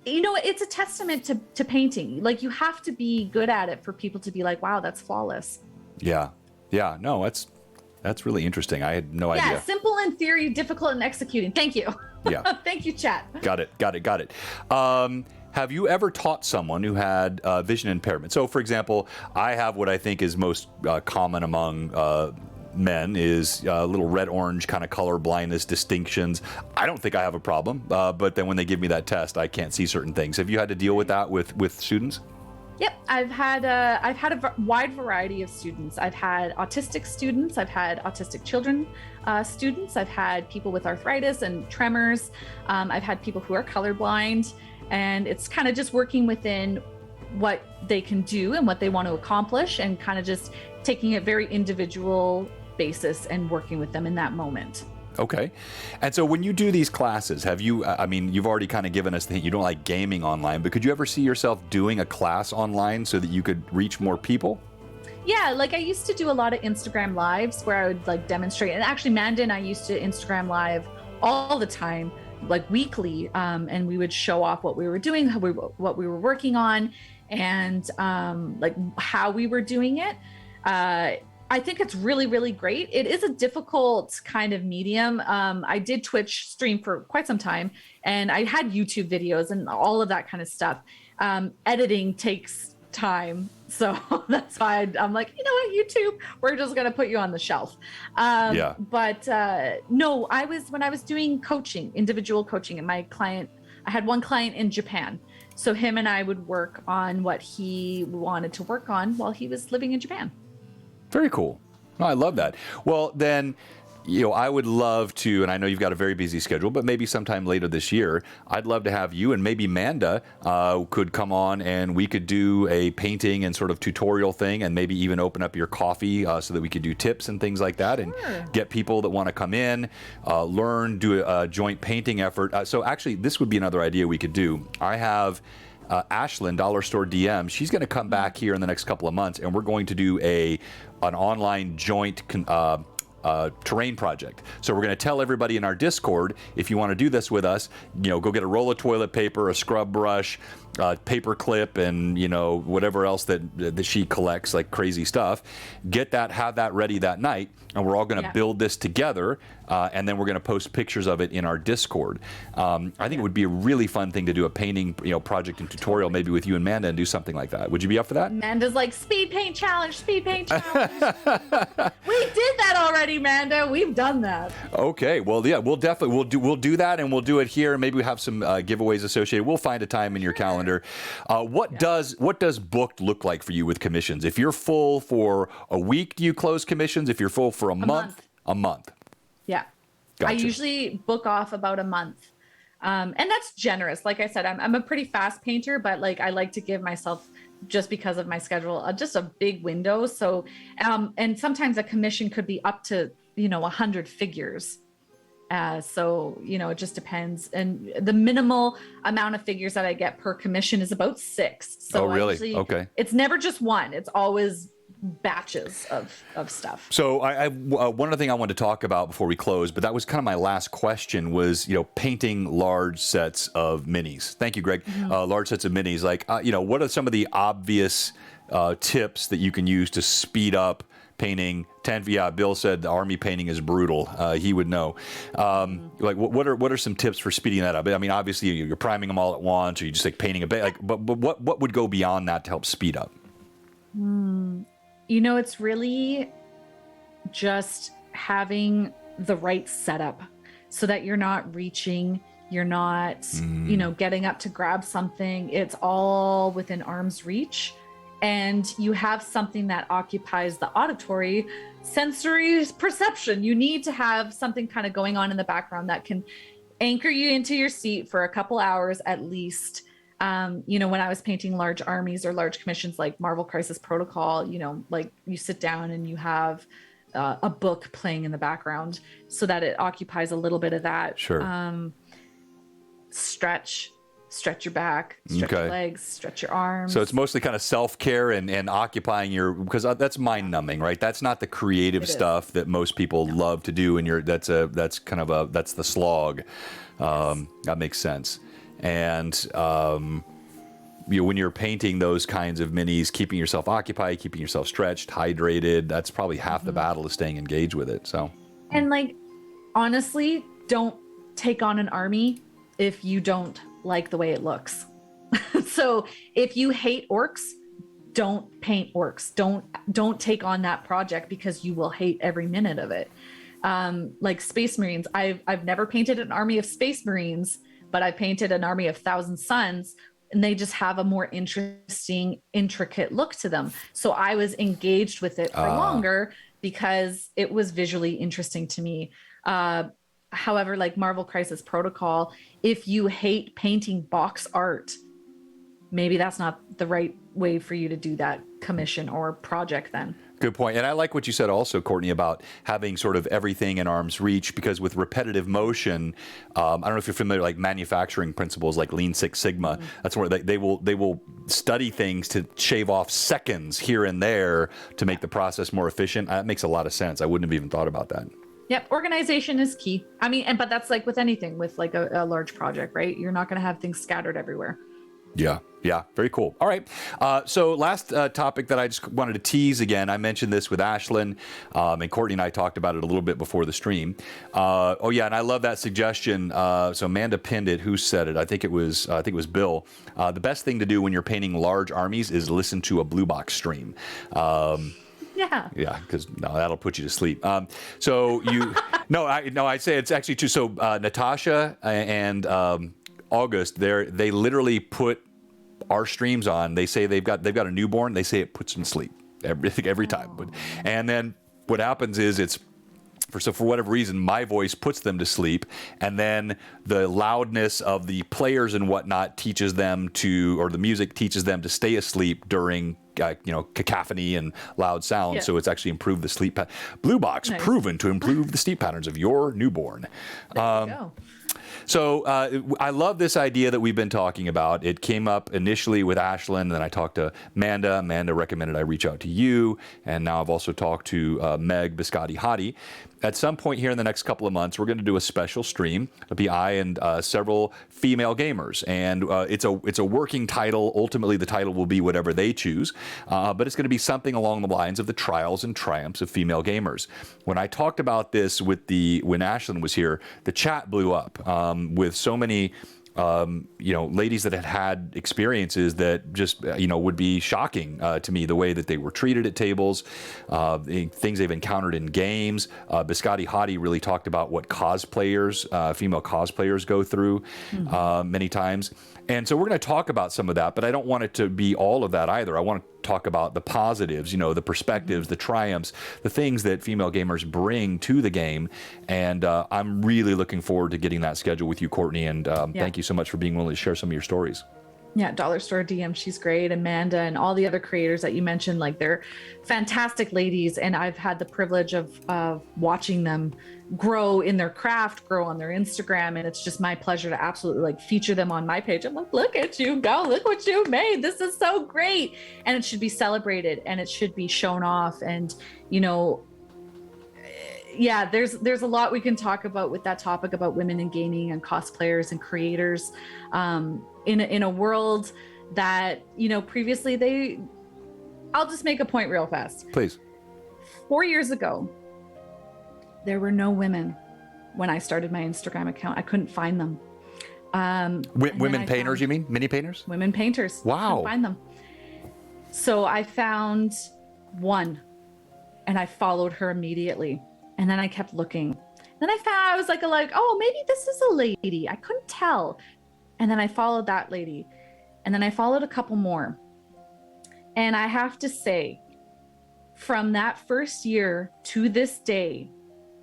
you know, it's a testament to painting. Like, you have to be good at it for people to be like, wow, that's flawless. Yeah. Yeah. No, that's really interesting. I had no idea. Yeah, simple in theory, difficult in executing. Thank you. Yeah. Thank you, chat. Got it. Have you ever taught someone who had vision impairment? So, for example, I have what I think is most common among men is little red-orange kind of color blindness distinctions. I don't think I have a problem, but then when they give me that test, I can't see certain things. Have you had to deal with that with students? Yep, I've had a wide variety of students. I've had autistic students. I've had autistic children students. I've had people with arthritis and tremors. I've had people who are colorblind, and it's kind of just working within what they can do and what they want to accomplish, and kind of just taking it very individual basis and working with them in that moment. Okay. And so when you do these classes, have you, I mean, you've already kind of given us the hint, you don't like gaming online, but could you ever see yourself doing a class online so that you could reach more people? Yeah, like I used to do a lot of Instagram lives where I would like demonstrate. And actually, Manda and I used to Instagram live all the time, like weekly. And we would show off what we were doing, what we were working on, and like how we were doing it. I think it's really, really great. It is a difficult kind of medium. I did Twitch stream for quite some time, and I had YouTube videos and all of that kind of stuff. Editing takes time. So that's why I'm like, you know what, YouTube, we're just going to put you on the shelf. But no, when I was doing coaching, individual coaching, and I had one client in Japan. So him and I would work on what he wanted to work on while he was living in Japan. Very cool. Oh, I love that. Well, then, you know, I would love to, and I know you've got a very busy schedule, but maybe sometime later this year, I'd love to have you and maybe Manda could come on and we could do a painting and sort of tutorial thing, and maybe even open up your coffee so that we could do tips and things like that. Sure. And get people that want to come in, learn, do a joint painting effort. So actually, this would be another idea we could do. I have Ashlyn, Dollar Store DM. She's going to come back here in the next couple of months, and we're going to do an online joint terrain project. So we're going to tell everybody in our Discord, if you want to do this with us, you know, go get a roll of toilet paper, a scrub brush, paper clip, and, you know, whatever else that she collects, like crazy stuff. Get that, have that ready that night, and we're all going to build this together, and then we're going to post pictures of it in our Discord. I think it would be a really fun thing to do a painting, you know, project and tutorial, maybe with you and Manda, and do something like that. Would you be up for that? Manda's like, speed paint challenge. We did that already, Manda. We've done that. Okay. Well, yeah, we'll do that, and we'll do it here, and maybe we have some giveaways associated. We'll find a time in your calendar. What does booked look like for you with commissions? If you're full for a week, do you close commissions? If you're full for a month? A month. Yeah. Gotcha. I usually book off about a month. And that's generous. Like I said, I'm a pretty fast painter, but like I like to give myself, just because of my schedule, just a big window. So, and sometimes a commission could be up to, 100 figures. So, it just depends. And the minimal amount of figures that I get per commission is about 6. So really? Okay. It's never just one. It's always batches of stuff. So I one other thing I wanted to talk about before we close, but that was kind of my last question, was, painting large sets of minis. Thank you, Greg. Mm-hmm. Large sets of minis. Like, what are some of the obvious tips that you can use to speed up painting? Bill said the army painting is brutal. He would know. Like, what are some tips for speeding that up? I mean, obviously you're priming them all at once, or you just like painting a bit. Like, but what would go beyond that to help speed up? It's really just having the right setup so that you're not reaching, you're not, getting up to grab something. It's all within arm's reach. And you have something that occupies the auditory sensory perception. You need to have something kind of going on in the background that can anchor you into your seat for a couple hours at least. When I was painting large armies or large commissions like Marvel Crisis Protocol, like you sit down and you have a book playing in the background so that it occupies a little bit of that. Sure. Stretch your back, stretch your legs, stretch your arms. So it's mostly kind of self-care and occupying because that's mind numbing, right? That's not the creative stuff that most people love to do. And that's the slog. Yes. That makes sense. And when you're painting those kinds of minis, keeping yourself occupied, keeping yourself stretched, hydrated, that's probably half the battle is staying engaged with it. So, and like, honestly, don't take on an army if you don't like the way it looks. So if you hate orcs, don't paint orcs. Don't take on that project because you will hate every minute of it. Like Space Marines, I've never painted an army of Space Marines, but I painted an army of Thousand Suns, and they just have a more interesting, intricate look to them. So I was engaged with it for longer because it was visually interesting to me. However, like Marvel Crisis Protocol, if you hate painting box art, maybe that's not the right way for you to do that commission or project then. Good point. And I like what you said also, Courtney, about having sort of everything in arm's reach, because with repetitive motion, I don't know if you're familiar, like manufacturing principles like Lean Six Sigma, that's where they will study things to shave off seconds here and there to make the process more efficient. That makes a lot of sense. I wouldn't have even thought about that. Yep. Organization is key. I mean, but that's like with anything, with like a large project, right? You're not going to have things scattered everywhere. Yeah. Very cool. All right. So last topic that I just wanted to tease again, I mentioned this with Ashlyn, and Courtney and I talked about it a little bit before the stream. And I love that suggestion. So Amanda pinned it. Who said it? I think it was Bill. The best thing to do when you're painting large armies is listen to a Blue Box stream. Yeah, because that'll put you to sleep. I'd say it's actually true. So Natasha and August, they literally put our streams on. They say they've got a newborn. They say it puts them to sleep every time. And then what happens is for whatever reason, my voice puts them to sleep, and then the loudness of the players and whatnot teaches them or the music teaches them to stay asleep during cacophony and loud sound. Yeah. So it's actually improved the sleep pattern. Blue Box, nice. Proven to improve the sleep patterns of your newborn. There you go. So I love this idea that we've been talking about. It came up initially with Ashlyn, and then I talked to Amanda. Amanda recommended I reach out to you, and now I've also talked to Meg Biscotti Hottie. At some point here in the next couple of months, we're going to do a special stream. It'll be I and several female gamers, and it's a working title. Ultimately, the title will be whatever they choose, but it's going to be something along the lines of the trials and triumphs of female gamers. When I talked about this when Ashlyn was here, the chat blew up with so many ladies that had experiences that just, would be shocking to me, the way that they were treated at tables, things they've encountered in games. Biscotti Hottie really talked about what female cosplayers go through many times. And so we're going to talk about some of that, but I don't want it to be all of that either. I want to talk about the positives, the perspectives, the triumphs, the things that female gamers bring to the game. And I'm really looking forward to getting that schedule with you, Courtney. And thank you so much for being willing to share some of your stories. Yeah, Dollar Store DM, she's great. Amanda and all the other creators that you mentioned, like, they're fantastic ladies. And I've had the privilege of watching them grow in their craft, grow on their Instagram. And it's just my pleasure to absolutely feature them on my page. I'm like, look at you go, look what you made. This is so great. And it should be celebrated and it should be shown off. And, there's a lot we can talk about with that topic about women in gaming and cosplayers and creators. In a world that, previously I'll just make a point real fast. Please. 4 years ago, there were no women when I started my Instagram account. I couldn't find them. Women painters, you mean? Mini painters? Women painters. Wow. Couldn't find them. So I found one and I followed her immediately. And then I kept looking. Then I was like, oh, maybe this is a lady. I couldn't tell. And then I followed that lady. And then I followed a couple more. And I have to say, from that first year to this day,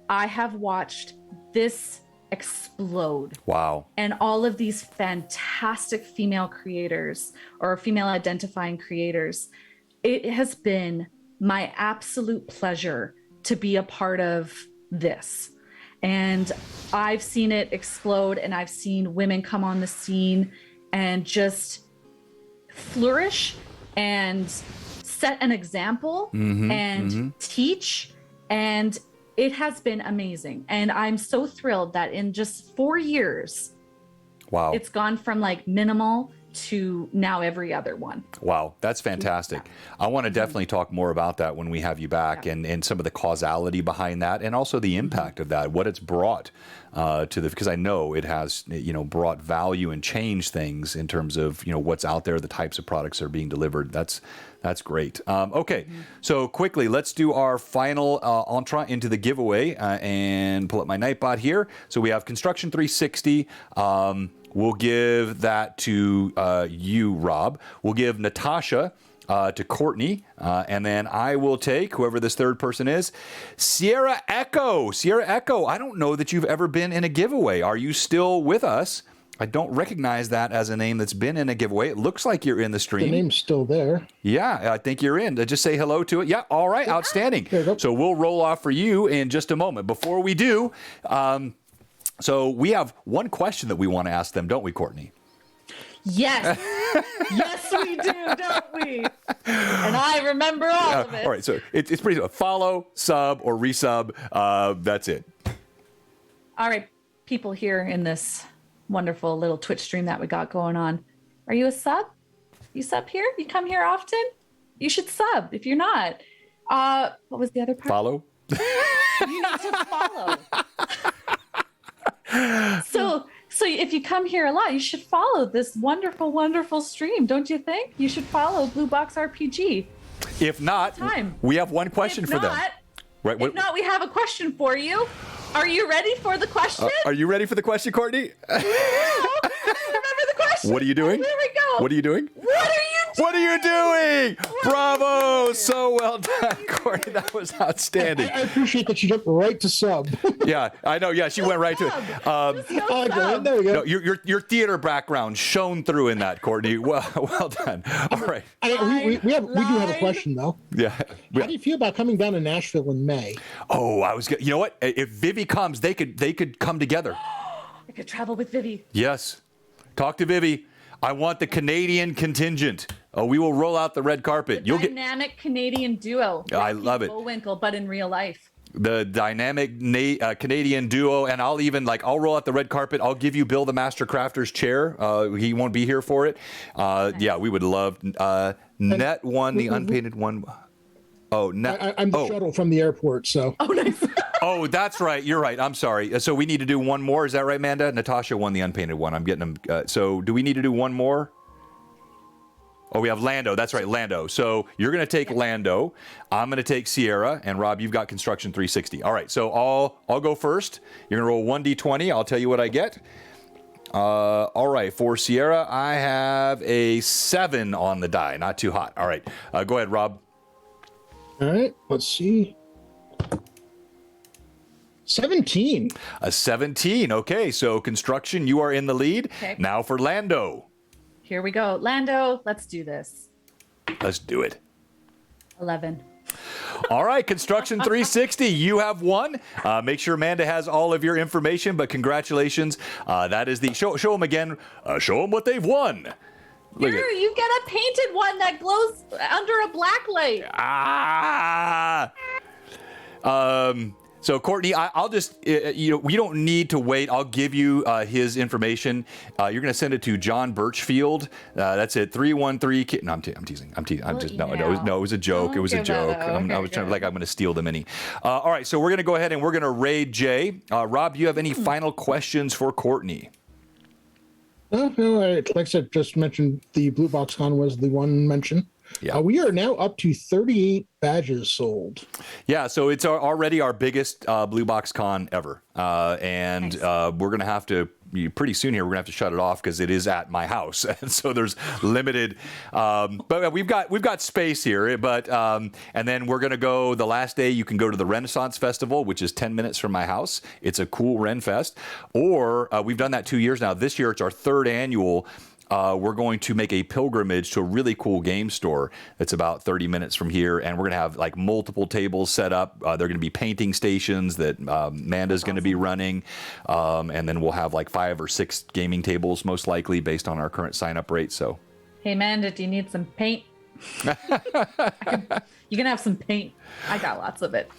I have watched this explode. Wow. And all of these fantastic female creators or female identifying creators, it has been my absolute pleasure to be a part of this. And I've seen it explode, and I've seen women come on the scene and just flourish and set an example and teach. And it has been amazing. And I'm so thrilled that in just 4 years, Wow. It's gone from like minimal to now every other one. Wow, that's fantastic. Yeah. I want to definitely talk more about that when we have you back, and some of the causality behind that, and also the impact of that, what it's brought to the, because I know it has, brought value and changed things in terms of, what's out there, the types of products that are being delivered. That's great. Okay, so quickly, let's do our final entrant into the giveaway and pull up my Nightbot here. So we have Construction 360. We'll give that to you, Rob. We'll give Natasha to Courtney, and then I will take whoever this third person is, Sierra Echo. Sierra Echo, I don't know that you've ever been in a giveaway. Are you still with us? I don't recognize that as a name that's been in a giveaway. It looks like you're in the stream. The name's still there. Yeah, I think you're in. Just say hello to it. Yeah, all right, outstanding. So we'll roll off for you in just a moment. Before we do, so we have one question that we want to ask them, don't we, Courtney? Yes. Yes, we do, don't we? And I remember all of it. All right, so it's pretty simple. Follow, sub, or resub. That's it. All right, people here in this wonderful little Twitch stream that we got going on. Are you a sub? You sub here? You come here often? You should sub if you're not. What was the other part? Follow. You need to follow. So if you come here a lot, you should follow this wonderful, wonderful stream, don't you think? You should follow BlueBoxRPG. If not, we have one question for them. Right, if not, we have a question for you. Are you ready for the question? Are you ready for the question, Courtney? No, I remember the question. What are you doing? There we go. What are you doing? What are you doing? Bravo! So well done, Courtney. That was outstanding. I appreciate that you jumped right to sub. Yeah, I know. Yeah, she went right to it. There we go. No, your theater background shone through in that, Courtney. Well done. All right. We do have a question though. Yeah. How do you feel about coming down to Nashville in May? Oh, you know what? If Vivi comes, they could come together. I could travel with Vivi. Yes. Talk to Vivi. I want the Canadian contingent. Oh, we will roll out the red carpet. The dynamic Canadian duo. I love it. Bullwinkle, but in real life. The dynamic Canadian duo, and I'll roll out the red carpet. I'll give you Bill the Master Crafter's chair. He won't be here for it. Nice. Yeah, we would love. Net one, the unpainted one. Oh, I'm the shuttle from the airport, so. Oh, nice. Oh, that's right. You're right. I'm sorry. So we need to do one more. Is that right, Amanda? Natasha won the unpainted one. I'm getting them. So do we need to do one more? Oh, we have Lando. That's right, Lando. So you're going to take Lando. I'm going to take Sierra. And Rob, you've got Construction 360. All right. So I'll go first. You're going to roll 1d20. I'll tell you what I get. All right. For Sierra, I have a 7 on the die. Not too hot. All right. Go ahead, Rob. All right. Let's see. 17. A 17. Okay. So Construction, you are in the lead. Okay. Now for Lando. Here we go. Lando, let's do this. Let's do it. 11. All right, Construction 360, you have won. Make sure Amanda has all of your information, but congratulations. That is the show them again. Show them what they've won. Here, you get a painted one that glows under a black light. So Courtney, I'll just, we don't need to wait. I'll give you his information. You're going to send it to John Birchfield. That's it. 313. No, I'm teasing. No, it was a joke. It was a joke. I was trying to, I'm going to steal the mini. All right. So we're going to go ahead and we're going to raid Jay. Rob, do you have any final questions for Courtney? No, like I said, just mentioned the Blue Box Con was the one mention. Yeah. We are now up to 38 badges sold. Yeah, so it's already our biggest Blue Box Con ever. And nice. We're going to have to, pretty soon here, we're going to have to shut it off because it is at my house. And so there's limited, but we've got space here. But and then we're going to go, the last day you can go to the Renaissance Festival, which is 10 minutes from my house. It's a cool Ren Fest. Or we've done that 2 years now. This year it's our third annual. We're going to make a pilgrimage to a really cool game store that's about 30 minutes from here, and we're going to have like multiple tables set up. They're going to be painting stations that Amanda's going to be running, and then we'll have like 5 or 6 gaming tables most likely based on our current sign-up rate. So, hey Amanda, do you need some paint? You can have some paint. I got lots of it.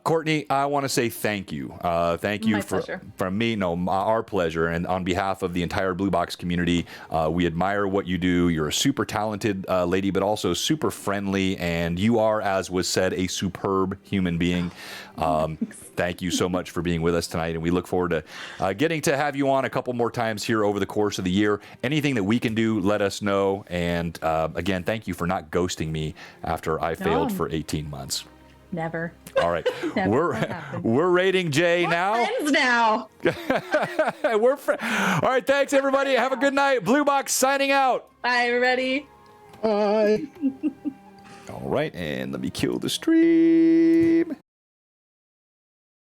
Courtney, I want to say thank you. Thank you from me. No, our pleasure. And on behalf of the entire Blue Box community, we admire what you do. You're a super talented lady, but also super friendly. And you are, as was said, a superb human being. Thank you so much for being with us tonight. And we look forward to getting to have you on a couple more times here over the course of the year. Anything that we can do, let us know. And again, thank you for not ghosting me after I failed for 18 months. Never. All right. We're rating J now. Friends now. All right. Thanks, everybody. Have a good night. Blue Box signing out. Bye, everybody. Bye. All right. And let me kill the stream.